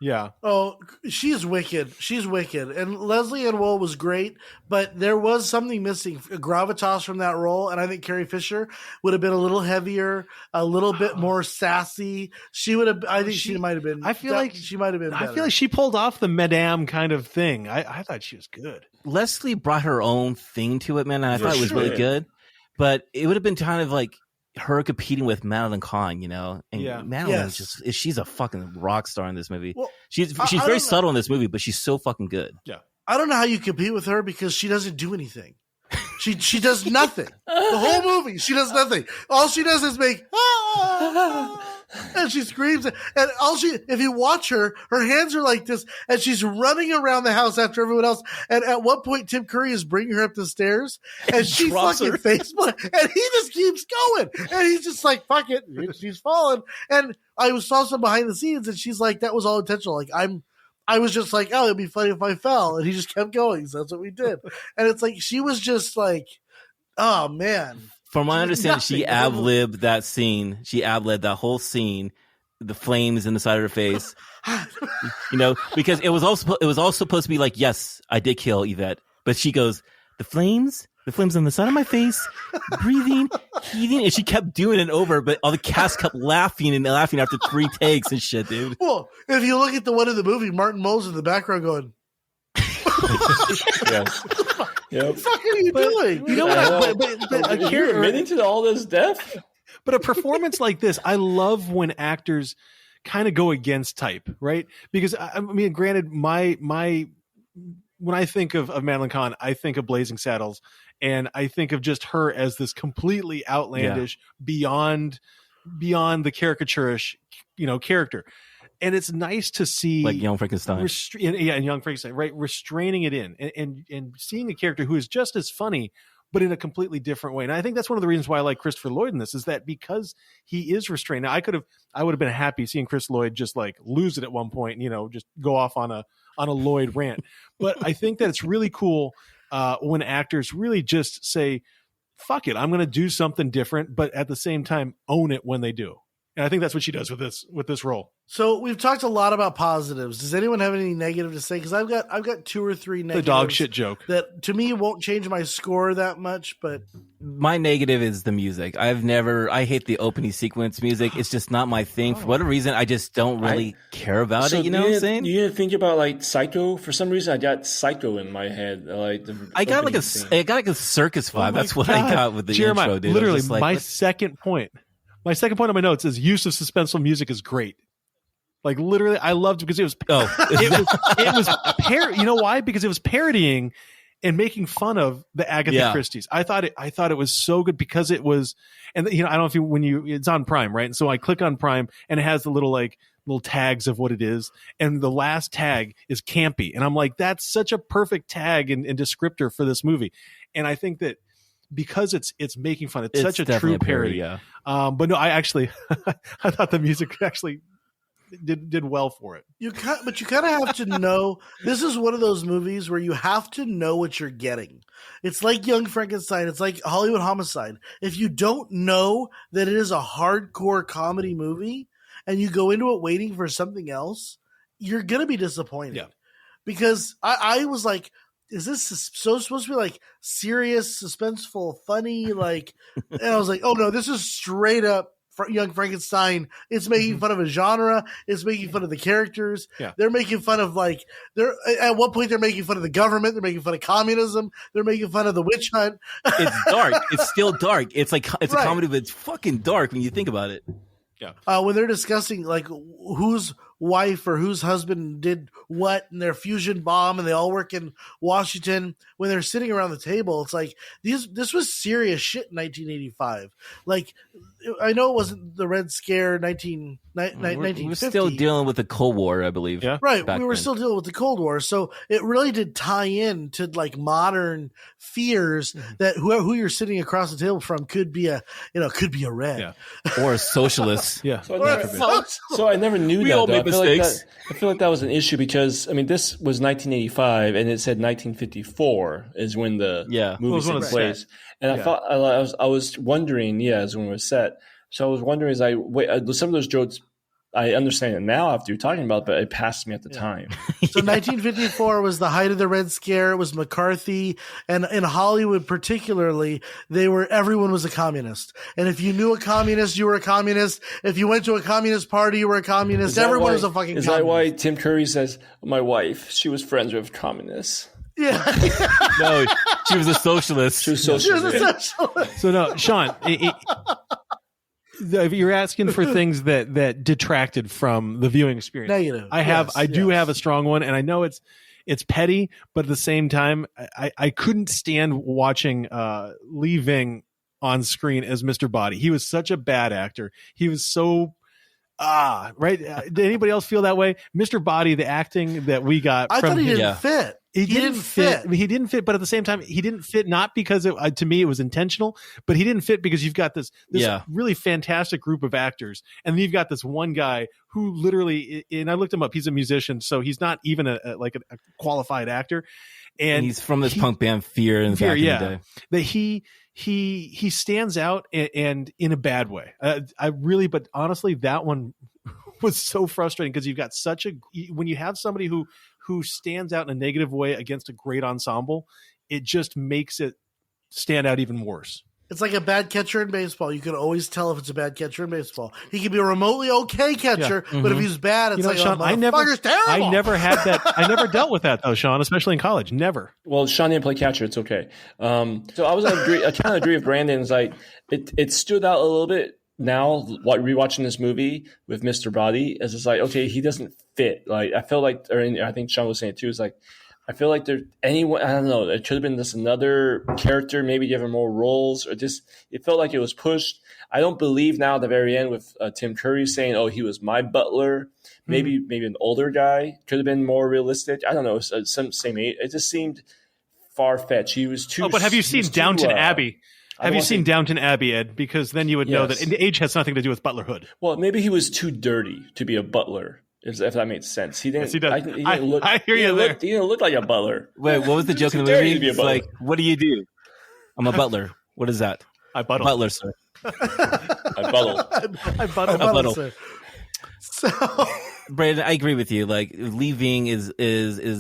S6: Yeah.
S3: Oh, she's wicked. She's wicked. And Lesley Ann Warren was great, but there was something missing, gravitas from that role. And I think Carrie Fisher would have been a little heavier, a little bit more sassy. She would have. I think she might have been.
S6: I feel like
S3: she might have been better.
S6: I feel like she pulled off the Madame kind of thing. I thought she was good.
S5: Leslie brought her own thing to it, man. And I thought it was really good, but it would have been kind of like her competing with Madeline Kahn, and Madeline is she's a fucking rock star in this movie. Well, she's very subtle in this movie, but she's so fucking good.
S6: Yeah.
S3: I don't know how you compete with her because she doesn't do anything. She does nothing. The whole movie, she does nothing. All she does is make and she screams. And if you watch her hands are like this, and she's running around the house after everyone else. And at one point, Tim Curry is bringing her up the stairs, and she fucking faceplant, and he just keeps going, and he's just like, "Fuck it," she's falling. And I saw some behind the scenes, and she's like, "That was all intentional." Like I was just like, "Oh, it'd be funny if I fell," and he just kept going. So that's what we did. And it's like she was just like, "Oh man."
S5: From my understanding, she ad-libbed that scene. She ad-libbed that whole scene, the flames in the side of her face. Because it was also supposed to be like, yes, I did kill Yvette, but she goes, the flames on the side of my face, breathing, heating, and she kept doing it over, but all the cast kept laughing after 3 takes and shit, dude.
S3: Well, if you look at the one in the movie, Martin Mull's in the background going,
S4: yes. Yep.
S3: What the fuck are you doing?
S6: You know what? But
S4: you're admitting to all this death?
S6: But a performance like this, I love when actors kind of go against type, right? Because I mean, granted, my when I think of Madeline Kahn, I think of Blazing Saddles, and I think of just her as this completely outlandish, beyond the caricaturish, character. And it's nice to see
S5: like Young Frankenstein.
S6: And Young Frankenstein, right? Restraining it in and seeing a character who is just as funny, but in a completely different way. And I think that's one of the reasons why I like Christopher Lloyd in this, is that because he is restrained. Now, I would have been happy seeing Chris Lloyd just like lose it at one point, just go off on a Lloyd rant. But I think that it's really cool when actors really just say, fuck it, I'm going to do something different, but at the same time own it when they do. And I think that's what she does with this role.
S3: So we've talked a lot about positives. Does anyone have any negative to say? Because I've got 2 or 3 negatives.
S6: The dog shit joke
S3: that to me won't change my score that much. But
S5: my negative is the music. I hate the opening sequence music. It's just not my thing. For whatever reason, I just don't really care about it. You know what I'm saying?
S4: You didn't think about like Psycho? For some reason, I got Psycho in my head.
S5: I got like a circus vibe. That's what I got with the
S6: Jeremiah,
S5: intro, dude.
S6: Literally, my second point. My second point on my notes is use of suspenseful music is great. Like literally, I loved it because it was. You know why? Because it was parodying and making fun of the Agatha Christie's. I thought it was so good because it was, and I don't know if it's on Prime, right? And so I click on Prime and it has the little tags of what it is, and the last tag is campy, and I'm like, that's such a perfect tag and descriptor for this movie, and I think that. Because it's making fun. It's such a true parody.
S5: Yeah.
S6: But no, I actually I thought the music actually did well for it.
S3: But you kind of have to know. This is one of those movies where you have to know what you're getting. It's like Young Frankenstein. It's like Hollywood Homicide. If you don't know that it is a hardcore comedy movie and you go into it waiting for something else, you're gonna be disappointed.
S6: Yeah.
S3: Because I was like, is this supposed to be like serious, suspenseful, funny? Like, and I was like, oh no, this is straight up Young Frankenstein. It's making fun of a genre. It's making fun of the characters.
S6: Yeah.
S3: They're making fun of at one point they're making fun of the government. They're making fun of communism. They're making fun of the witch hunt.
S5: It's dark. It's still dark. It's a comedy, but it's fucking dark when you think about it.
S6: Yeah.
S3: When they're discussing like whose wife or whose husband did what in their fusion bomb, and they all work in Washington, when they're sitting around the table, it's like this was serious shit in 1985. Like, I know it wasn't the Red Scare 1950.
S5: We're still dealing with the Cold War, I believe.
S6: Yeah.
S3: Right. We were still dealing with the Cold War. So it really did tie in to like modern fears that who you're sitting across the table from could be a red.
S6: Yeah.
S5: Or a socialist.
S6: Yeah.
S4: So I never knew
S5: We
S4: that.
S5: all
S4: though.
S5: made mistakes.
S4: I feel like that was an issue because this was 1985 and it said 1954 is when the movie took place. And I was wondering, is when it was set. So I was wondering, some of those jokes, I understand it now after you're talking about it, but it passed me at the time.
S3: So 1954 was the height of the Red Scare. It was McCarthy, and in Hollywood particularly, everyone was a communist. And if you knew a communist, you were a communist. If you went to a communist party, you were a communist. Everyone was a fucking communist.
S4: Is that why Tim Curry says, my wife, she was friends with communists?
S3: Yeah.
S5: No, she was a socialist.
S4: She was socialist.
S6: So no, Sean, you're asking for things that detracted from the viewing experience.
S3: Negative.
S6: I do have a strong one, and I know it's petty, but at the same time, I couldn't stand watching Lee Ving on screen as Mr. Body. He was such a bad actor. He was so right. Did anybody else feel that way? Mr. Body, the acting that we got,
S3: I
S6: from
S3: thought he
S6: him,
S3: didn't fit.
S6: He didn't fit. I mean, he didn't fit, but at the same time, he didn't fit not because to me it was intentional, but he didn't fit because you've got this really fantastic group of actors, and then you've got this one guy who literally, and I looked him up, he's a musician, so he's not even a qualified actor, and
S5: he's from this punk band Fear in the back in the day.
S6: That he stands out and in a bad way. But honestly, that one was so frustrating because you've got when you have somebody who stands out in a negative way against a great ensemble, it just makes it stand out even worse.
S3: It's like a bad catcher in baseball. You can always tell if it's a bad catcher in baseball. He can be a remotely okay catcher, but if he's bad, it's
S6: Sean,
S3: motherfucker's terrible.
S6: I never had that. I never dealt with that though, Sean, especially in college. Never.
S4: Well, Sean didn't play catcher. It's okay. So I kind of agree with Brandon's. Like it stood out a little bit. Now, rewatching this movie with Mr. Body, it's just like, okay, he doesn't fit. Like I feel like, or I think Sean was saying it too. Is like, I feel like there anyone. I don't know. It should have been just another character, maybe give him more roles, or just it felt like it was pushed. I don't believe now at the very end with Tim Curry saying, "Oh, he was my butler." Maybe an older guy could have been more realistic. I don't know. Some same age. It just seemed far fetched. He was too.
S6: Oh, but have you seen Downton Abbey? Have you seen Downton Abbey, Ed? Because then you would know that age has nothing to do with butlerhood.
S4: Well, maybe he was too dirty to be a butler. If that makes sense, he didn't.
S6: Yes, he does.
S4: He didn't look.
S6: I hear you there.
S4: He didn't look like a butler.
S5: Wait, what was the joke in the movie? It's like, what do you do? I'm a butler. What is that?
S6: I buttle.
S5: Butler, sir.
S4: I buttle.
S6: I buttle.
S5: buttle.
S3: Sir. So,
S5: Brandon, I agree with you. Like, leaving is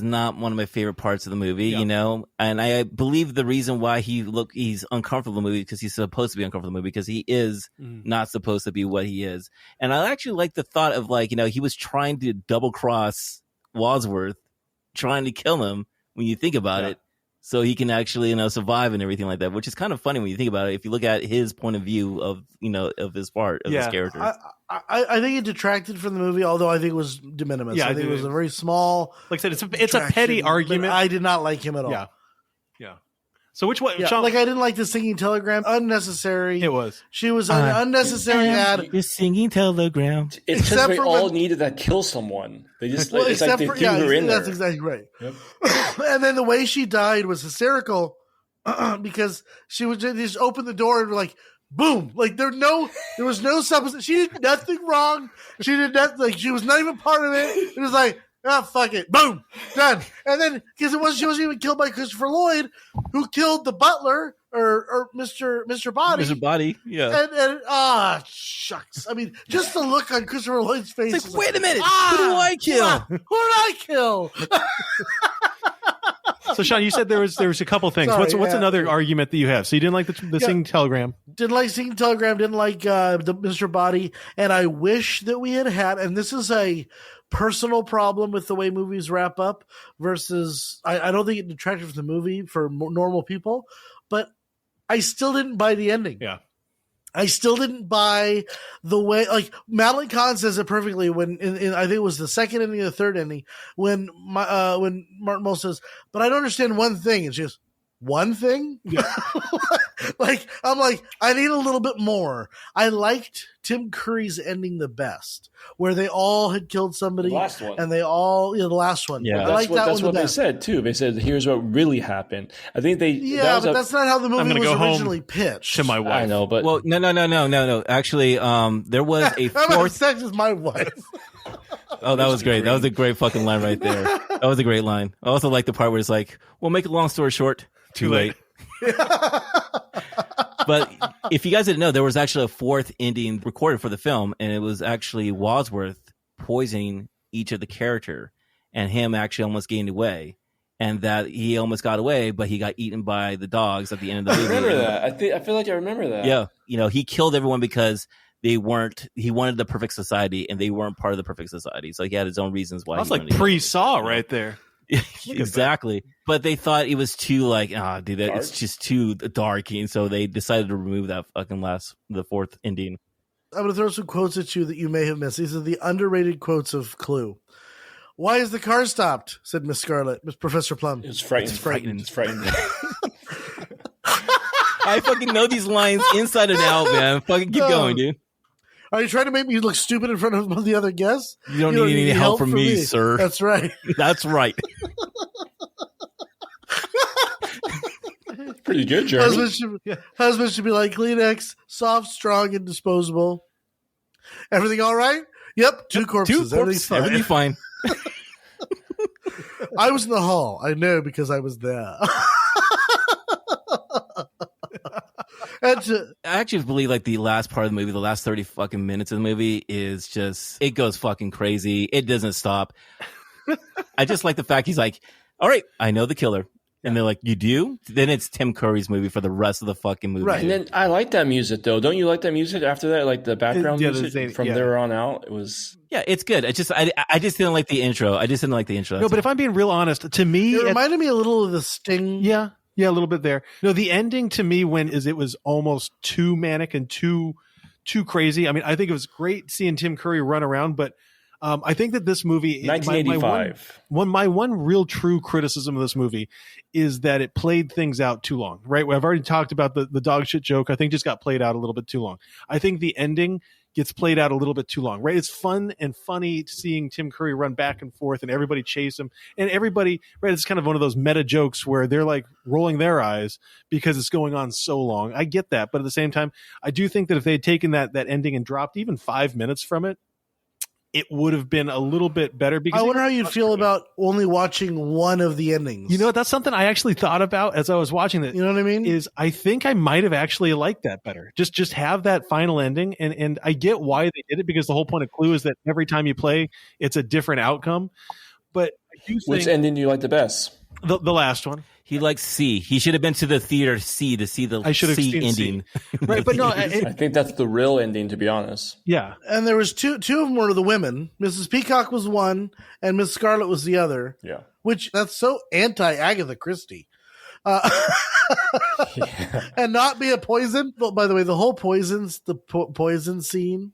S5: not one of my favorite parts of the movie, you know? And I believe the reason why he's uncomfortable in the movie because he's supposed to be uncomfortable in the movie because he is not supposed to be what he is. And I actually like the thought of, like, you know, he was trying to double cross Wadsworth, trying to kill him when you think about it, so he can actually, you know, survive and everything like that, which is kind of funny when you think about it. If you look at his point of view of, you know, of his part of his character.
S3: I think it detracted from the movie, although I think it was de minimis.
S6: Yeah,
S3: I think it was a very small.
S6: Like I said, it's a petty argument.
S3: I did not like him at all.
S6: Yeah. So which one?
S3: Yeah,
S6: Sean,
S3: like I didn't like the singing telegram. Unnecessary.
S6: it was.
S3: She was an unnecessary ad.
S5: You're singing telegram.
S4: It's just
S3: Except
S4: they
S3: for
S4: all
S3: when-
S4: needed to kill someone. They just
S3: Well,
S4: it's like they threw her in
S3: that's
S4: there.
S3: exactly right.
S4: Yep.
S3: And then the way she died was hysterical because she would just open the door and like, boom! Like there was no substance. She did nothing wrong. She did nothing. Like she was not even part of it. It was like, ah, fuck it, boom, done. And then because she wasn't even killed by Christopher Lloyd, who killed the butler or Mr. Body.
S5: Mr. Body, yeah.
S3: And shucks. I mean, just the look on Christopher Lloyd's face.
S5: It's
S3: was
S5: like, wait a minute, who do I kill?
S3: Who did I kill?
S6: So Sean, you said there was a couple things.
S3: Sorry,
S6: What's another argument that you have? So you didn't like the singing telegram.
S3: Didn't like Singing Telegram, didn't like the Mr. Body, and I wish that we had, and this is a personal problem with the way movies wrap up versus, I don't think it detracted from the movie for normal people, but I still didn't buy the ending.
S6: Yeah.
S3: I still didn't buy the way, like Madeline Kahn says it perfectly when in I think it was the second ending or the third ending when Martin Mull says, but I don't understand one thing. And she goes, one thing? Yeah. Like, I'm like, I need a little bit more. I liked Tim Curry's ending the best, where they all had killed somebody.
S4: The last one.
S3: And they all, the last one.
S5: Yeah.
S3: I like that
S4: That's
S3: one
S4: what
S3: the
S4: they
S3: best.
S4: said, too. They said, here's what really happened. I think they...
S3: Yeah, but that's not how the movie
S6: gonna
S3: was
S6: go home
S3: originally pitched.
S6: To my wife.
S4: I know, but...
S5: Well, no. Actually, there was a
S3: I'm having
S5: fourth.
S3: sex with my wife.
S5: Oh, that was great. That was a great fucking line right there. That was a great line. I also like the part where it's like, well, make a long story short, too late. But if you guys didn't know, there was actually a fourth ending recorded for the film, and it was actually Wadsworth poisoning each of the character, and him actually almost getting away, and that he almost got away, but he got eaten by the dogs at the end of the movie.
S4: I remember that. I feel like I remember that.
S5: Yeah, you know, he killed everyone because he wanted the perfect society, and they weren't part of the perfect society, so he had his own reasons why.
S6: That's
S5: he
S6: like
S5: wanted to
S6: pre-Saw right there.
S5: exactly. But they thought it was too like, dude, it's just too dark, and so they decided to remove that fucking the fourth ending.
S3: I'm going to throw some quotes at you that you may have missed. These are the underrated quotes of Clue. Why is the car stopped? Said Miss Scarlet. Miss Professor Plum.
S4: It's frightening. It's frightening.
S5: I fucking know these lines inside and out, man. Fucking keep going, dude.
S3: Are you trying to make me look stupid in front of the other guests?
S5: You don't need any help from me, sir.
S3: That's right.
S5: That's right.
S4: Pretty good, Jeremy.
S3: Husband should be like Kleenex, soft, strong, and disposable. Everything all right? Yep. Two corpses. Everything's fine.
S5: Everything's fine.
S3: I was in the hall. I know because I was there. I
S5: actually believe like the last part of the movie, the last 30 fucking minutes of the movie is just, it goes fucking crazy. It doesn't stop. I just like the fact he's like, all right, I know the killer. And they're like, you do? Then it's Tim Curry's movie for the rest of the fucking movie.
S3: Right.
S4: And then I like that music, though. Don't you like that music after that? Like the background music from there on out? It was...
S5: Yeah, it's good. It's just, I just didn't like the intro.
S6: No, but if I'm being real honest, to me...
S3: It reminded me a little of The Sting.
S6: Yeah, a little bit there. No, the ending to me it was almost too manic and too crazy. I mean, I think it was great seeing Tim Curry run around, but I think that this movie,
S4: 1985.
S6: my one real true criticism of this movie is that it played things out too long, right? I've already talked about the dog shit joke. I think just got played out a little bit too long. I think the ending gets played out a little bit too long, right? It's fun and funny seeing Tim Curry run back and forth and everybody chase him, and everybody, right? It's kind of one of those meta jokes where they're like rolling their eyes because it's going on so long. I get that, but at the same time, I do think that if they had taken that ending and dropped even 5 minutes from it, it would have been a little bit better. Because
S3: I wonder how you'd feel about only watching one of the endings.
S6: You know what? That's something I actually thought about as I was watching it.
S3: You know what I mean?
S6: Is I think I might have actually liked that better. Just have that final ending. And I get why they did it, because the whole point of Clue is that every time you play, it's a different outcome. But I do think
S4: Which ending do you like the best?
S6: the last one.
S5: He likes C. He should have been to the theater C to see the
S6: I should have
S5: C
S6: seen
S5: ending.
S6: C. Right, but no,
S4: I think that's the real ending, to be honest.
S6: yeah.
S3: And there was two of them were the women. Mrs. Peacock was one, and Miss Scarlet was the other.
S4: Yeah.
S3: Which that's so anti Agatha Christie. And not be a poison. But by the way, the whole poison scene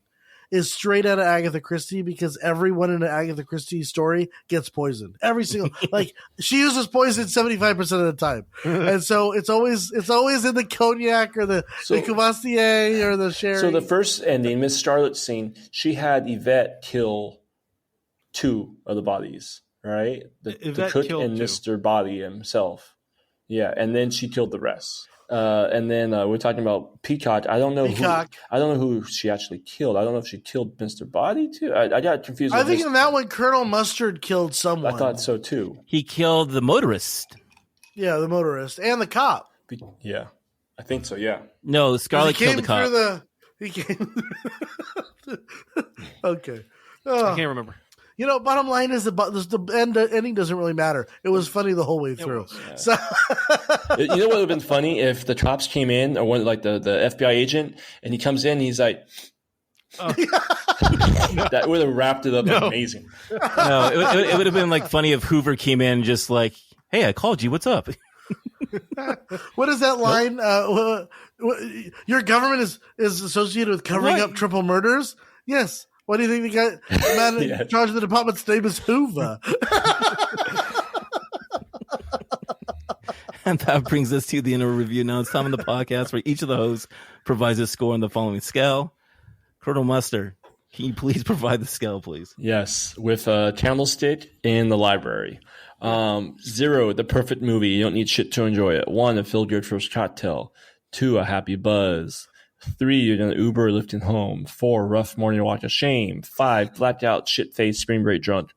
S3: is straight out of Agatha Christie, because everyone in an Agatha Christie story gets poisoned. Every single, like, she uses poison 75% of the time. And so it's always in the cognac or the Courvoisier or the sherry.
S4: So the first ending, Miss Scarlet's scene, she had Yvette kill 2 of the bodies, right? The cook and
S6: 2.
S4: Mr. Body himself. Yeah, and then she killed the rest. And then we're talking about Peacock. I don't know who she actually killed. I don't know if she killed Mr. Body too. I got confused.
S3: I think in that one, Colonel Mustard killed someone.
S4: I thought so too.
S5: He killed the motorist.
S3: Yeah, the motorist and the cop.
S4: Yeah, I think so. Yeah.
S5: No, Scarlet killed the cop.
S3: He came. Okay.
S6: I can't remember.
S3: You know, bottom line is the ending doesn't really matter. It was funny the whole way through.
S4: Yeah.
S3: So,
S4: You know what would have been funny if the cops came in, or one like the FBI agent, and he comes in, and he's like, that would have wrapped it up amazing.
S5: No, it would have been like funny if Hoover came in just like, "Hey, I called you. What's up?"
S3: what is that line? Your government is associated with covering up triple murders? Yes. What do you think the man in charge of the department's name is Hoover?
S5: And that brings us to the end of a review. Now it's time on the podcast where each of the hosts provides a score on the following scale. Colonel Mustard, can you please provide the scale, please?
S4: Yes, with a candlestick in the library. 0, the perfect movie. You don't need shit to enjoy it. 1, a feel-good first cocktail. 2, a happy buzz. 3, you're going to Uber or lifting home. 4, rough morning walk of shame. 5, blacked out, shit-faced, spring break drunk.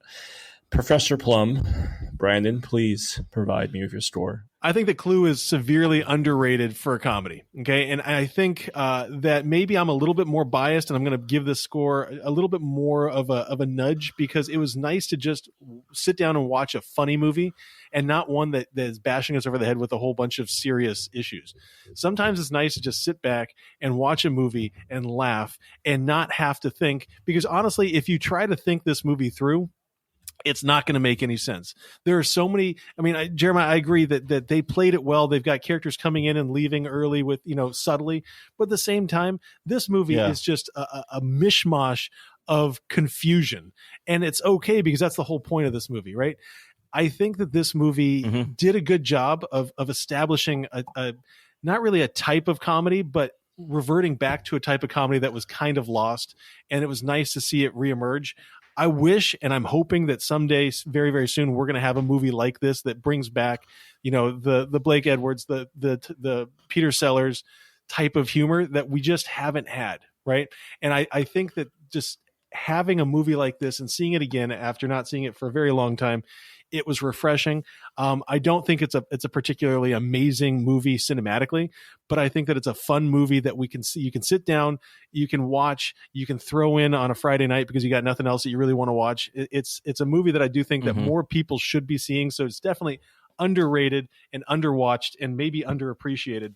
S4: Professor Plum, Brandon, please provide me with your score.
S6: I think that Clue is severely underrated for a comedy. Okay. And I think that maybe I'm a little bit more biased, and I'm going to give this score a little bit more of a nudge, because it was nice to just sit down and watch a funny movie, and not one that is bashing us over the head with a whole bunch of serious issues. Sometimes it's nice to just sit back and watch a movie and laugh and not have to think, because honestly, if you try to think this movie through, it's not going to make any sense. There are so many. I mean, Jeremiah, I agree that they played it well. They've got characters coming in and leaving early with, subtly. But at the same time, this movie is just a mishmash of confusion. And it's okay, because that's the whole point of this movie, right? I think that this movie did a good job of establishing a not really a type of comedy, but reverting back to a type of comedy that was kind of lost. And it was nice to see it reemerge. I wish, and I'm hoping that someday, very, very soon, we're going to have a movie like this that brings back, the Blake Edwards, the Peter Sellers type of humor that we just haven't had, right? And I think that just having a movie like this and seeing it again after not seeing it for a very long time, it was refreshing. I don't think it's a particularly amazing movie cinematically, but I think that it's a fun movie that we can see. You can sit down, you can watch, you can throw in on a Friday night because you got nothing else that you really want to watch. It's a movie that I do think that more people should be seeing. So it's definitely underrated and underwatched and maybe underappreciated.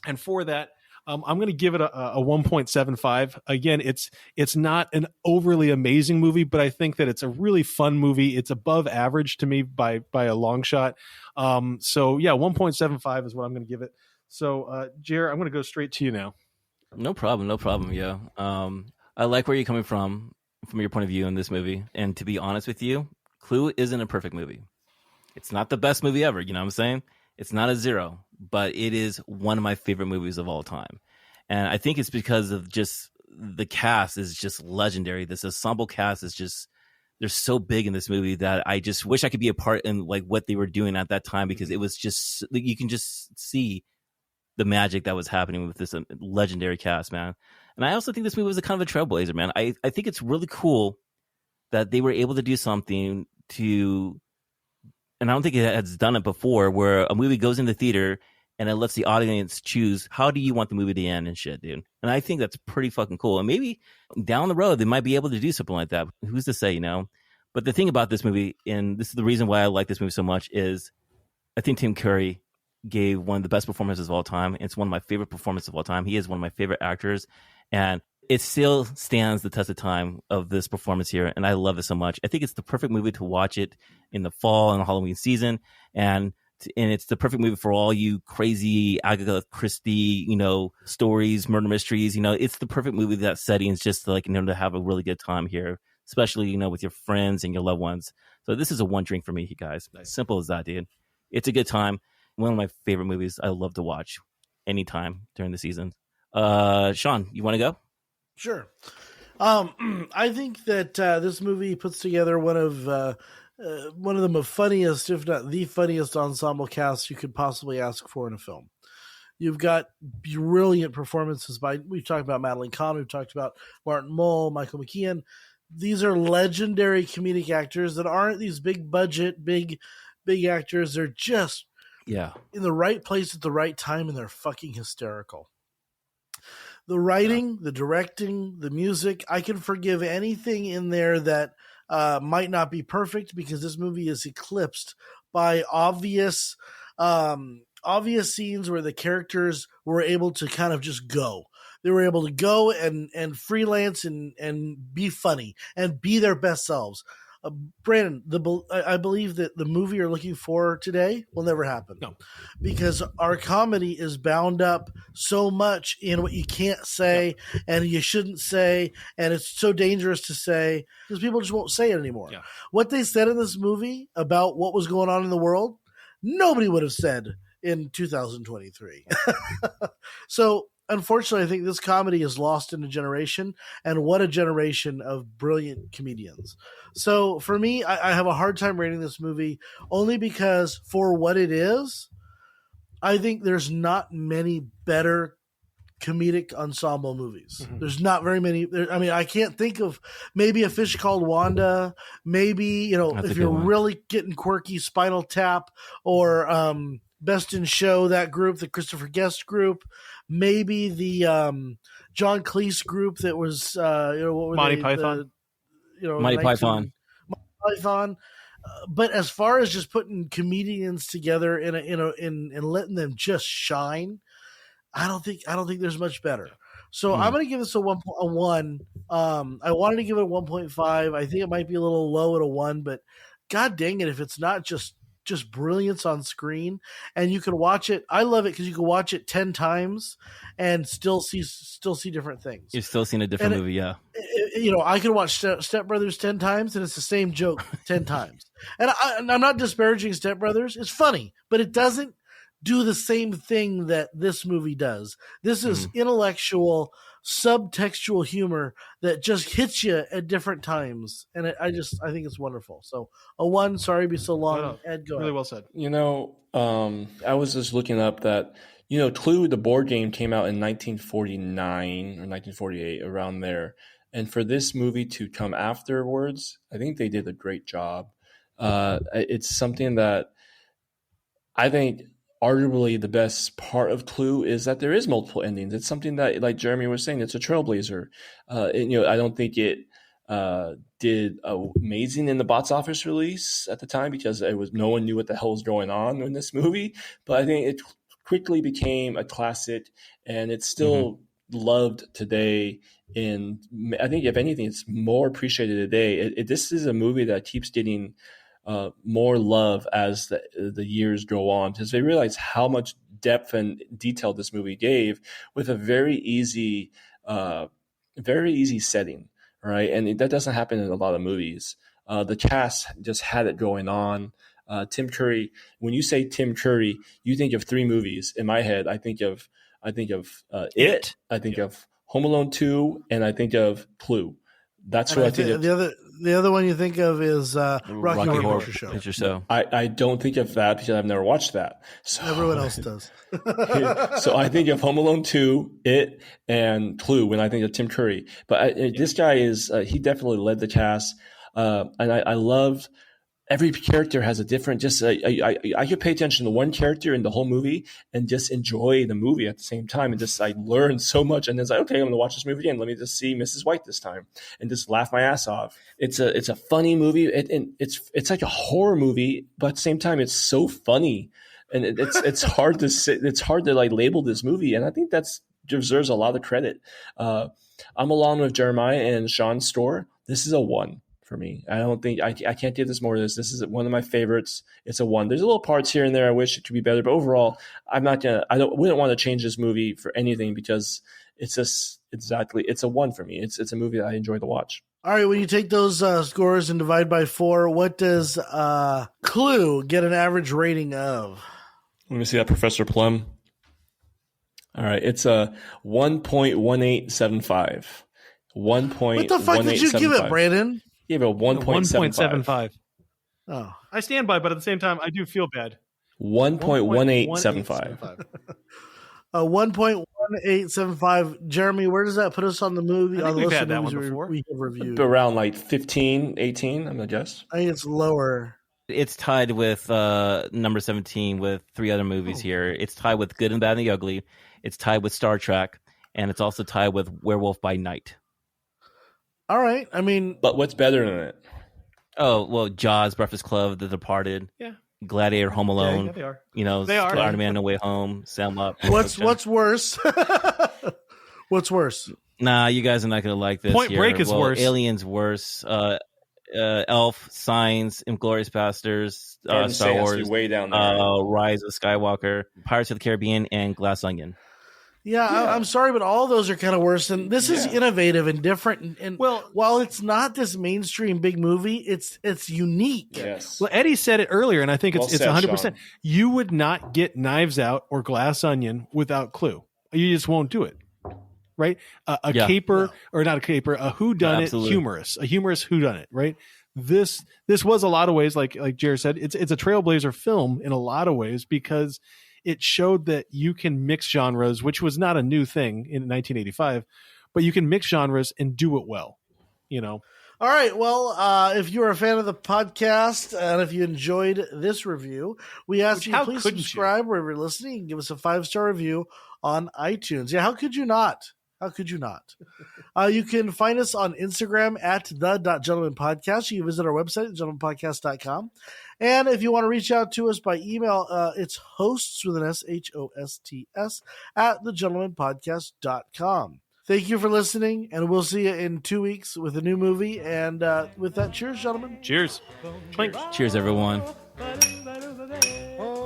S6: And for that, I'm going to give it a 1.75. Again, it's not an overly amazing movie, but I think that it's a really fun movie. It's above average to me by a long shot. So yeah, 1.75 is what I'm going to give it. So Jer, I'm going to go straight to you now.
S5: No problem. Yeah. I like where you're coming from from your point of view in this movie. And to be honest with you, Clue isn't a perfect movie. It's not the best movie ever. You know what I'm saying? It's not a 0, but it is one of my favorite movies of all time. And I think it's because of just the cast is just legendary. This ensemble cast is just, they're so big in this movie that I just wish I could be a part in like what they were doing at that time, because it was just, you can just see the magic that was happening with this legendary cast, man. And I also think this movie was a kind of a trailblazer, man. I think it's really cool that they were able to do something to, and I don't think it has done it before, where a movie goes into theater and it lets the audience choose, how do you want the movie to end and shit, dude? And I think that's pretty fucking cool. And maybe down the road, they might be able to do something like that. Who's to say, you know? But the thing about this movie, and this is the reason why I like this movie so much, is I think Tim Curry gave one of the best performances of all time. It's one of my favorite performances of all time. He is one of my favorite actors. And it still stands the test of time of this performance here, and I love it so much. I think it's the perfect movie to watch it in the fall and the Halloween season, and it's the perfect movie for all you crazy Agatha Christie, you know, stories, murder mysteries. You know, it's the perfect movie that settings just to, like, you know, to have a really good time here, especially, you know, with your friends and your loved ones. So this is a one drink for me, guys. Simple as that, dude. It's a good time. One of my favorite movies I love to watch anytime during the season. Sean, you want to go?
S3: Sure. I think that this movie puts together one of the funniest, if not the funniest, ensemble casts you could possibly ask for in a film. You've got brilliant performances we've talked about Madeline Kahn, we've talked about Martin Mull, Michael McKean. These are legendary comedic actors that aren't these big budget, big actors. They're just in the right place at the right time, and they're fucking hysterical. The writing, the directing, the music, I can forgive anything in there that might not be perfect, because this movie is eclipsed by obvious scenes where the characters were able to kind of just go. They were able to go and freelance and be funny and be their best selves. Brandon, I believe that the movie you're looking for today will never happen.
S6: No.
S3: Because our comedy is bound up so much in what you can't say and you shouldn't say, and it's so dangerous to say because people just won't say it anymore. Yeah. What they said in this movie about what was going on in the world, nobody would have said in 2023. So, unfortunately, I think this comedy is lost in a generation, and what a generation of brilliant comedians. So for me, I have a hard time rating this movie only because for what it is, I think there's not many better comedic ensemble movies. Mm-hmm. There's not very many. I mean, I can't think of maybe A Fish Called Wanda, maybe, you know, if you're really getting quirky, Spinal Tap, or Best in Show, that group, the Christopher Guest group, maybe the John Cleese group that was
S6: Monty Python.
S5: Monty Python.
S3: But as far as just putting comedians together and letting them just shine, I don't think there's much better. So I'm going to give this a 1. I wanted to give it a 1.5. I think it might be a little low at a 1, but god dang it if it's not just brilliance on screen, and you can watch it. I love it because you can watch it 10 times and still see different things.
S5: You're still seeing a different movie, yeah.
S3: I can watch Step Brothers 10 times and it's the same joke 10 times. And I'm not disparaging Step Brothers. It's funny, but it doesn't do the same thing that this movie does. This is intellectual, subtextual humor that just hits you at different times, and I think it's wonderful. So a 1. Sorry to be so long.
S6: No.
S3: Ed, go
S6: really
S3: ahead.
S6: Well said.
S4: I was just looking up that Clue, the board game, came out in 1949 or 1948, around there, and for this movie to come afterwards, I think they did a great job. It's something that I think arguably the best part of Clue is that there is multiple endings. It's something that, like Jeremy was saying, it's a trailblazer. I don't think it did amazing in the box office release at the time because no one knew what the hell was going on in this movie. But I think it quickly became a classic, and it's still loved today. And I think, if anything, it's more appreciated today. This is a movie that keeps getting more love as the years go on, because they realize how much depth and detail this movie gave with a very easy setting, right? And that doesn't happen in a lot of movies. The cast just had it going on. Tim Curry. When you say Tim Curry, you think of 3 movies. In my head, I think of It. I think of Home Alone 2, and I think of Clue. That's
S3: And
S4: what I think of.
S3: The other one you think of is Rocky Horror Picture Show.
S4: I don't think of that because I've never watched that. So
S3: Everyone else does.
S4: so I think of Home Alone 2, It, and Clue when I think of Tim Curry. But this guy is he definitely led the cast, and I loved. Every character has a different. Just I could pay attention to one character in the whole movie and just enjoy the movie at the same time, and just I learned so much. And it's like, okay, I'm going to watch this movie again. Let me just see Mrs. White this time, and just laugh my ass off. It's a funny movie. It's like a horror movie, but at the same time, it's so funny, and it's hard to sit. It's hard to like label this movie, and I think that's deserves a lot of credit. I'm along with Jeremiah and Sean's store. This is a 1. For me, I don't think I can't give this more. This is one of my favorites. It's a 1. There's a little parts here and there I wish it could be better, but overall, wouldn't want to change this movie for anything because it's just it's a 1 for me. It's a movie that I enjoy to watch.
S3: All right, when you take those scores and divide by 4, what does Clue get an average rating of?
S4: Let me see that, Professor Plum. All right, it's a 1.1875.
S3: What the fuck did you give it, Brandon?
S4: You have a 1.75.
S3: Oh,
S6: I stand by, but at the same time, I do feel bad.
S4: 1.1875.
S3: 1.1875. Jeremy, where does that put us on the movie?
S6: I think
S3: on the
S6: we've
S3: list
S6: had
S3: of
S6: that
S3: movies
S6: one before.
S3: we have reviewed.
S4: Around like 15, 18, I'm going to guess.
S3: I think it's lower.
S5: It's tied with number 17 with 3 other movies here. It's tied with Good and Bad and the Ugly. It's tied with Star Trek, and it's also tied with Werewolf by Night.
S3: All right. I mean,
S4: but what's better than it?
S5: Oh, well, Jaws, Breakfast Club, The Departed, Gladiator, Home Alone.
S6: Yeah, they are.
S5: You know,
S6: They are.
S5: Spider-Man, No Way Home, Selma.
S3: what's worse? What's worse?
S5: Nah, you guys are not going to like this.
S6: Point Break is worse.
S5: Alien's worse. Elf, Signs, Inglourious Basterds, Star Wars,
S4: way down there.
S5: Rise of Skywalker, Pirates of the Caribbean, and Glass Onion.
S3: Yeah, I'm sorry, but all those are kind of worse. And this is innovative and different. And while it's not this mainstream big movie, it's unique.
S4: Yes.
S6: Well, Eddie said it earlier, and I think it's 100%.
S4: Sean.
S6: You would not get Knives Out or Glass Onion without Clue. You just won't do it. Right? A caper, or not a caper, a whodunit humorous. A humorous whodunit, right? This was a lot of ways, like Jared said, it's a trailblazer film in a lot of ways because it showed that you can mix genres, which was not a new thing in 1985, but you can mix genres and do it well, you know?
S3: All right. Well, if you're a fan of the podcast and if you enjoyed this review, we ask you to please subscribe wherever you're listening and give us a 5-star review on iTunes. Yeah, how could you not? How could you not? You can find us on Instagram at the.gentlemanpodcast. You can visit our website, gentlemanpodcast.com. And if you want to reach out to us by email, it's hosts with an SHOSTS at thegentlemanpodcast.com. Thank you for listening, and we'll see you in 2 weeks with a new movie. And with that, cheers, gentlemen.
S6: Cheers. Clink.
S5: Cheers, everyone.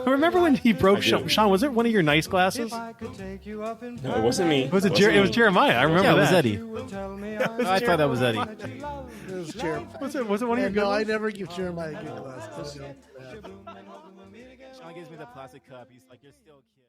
S6: Remember when he broke Sean? Was it one of your nice glasses?
S4: No, it wasn't me.
S6: It was Jeremiah. I remember
S5: it was
S6: that.
S5: Eddie. I thought that was Eddie.
S3: It was Jeremy.
S6: Was it one of your good
S3: No,
S6: ones?
S3: I never give Jeremiah good glasses.
S5: Sean gives me the plastic cup. He's like, you're still a kid.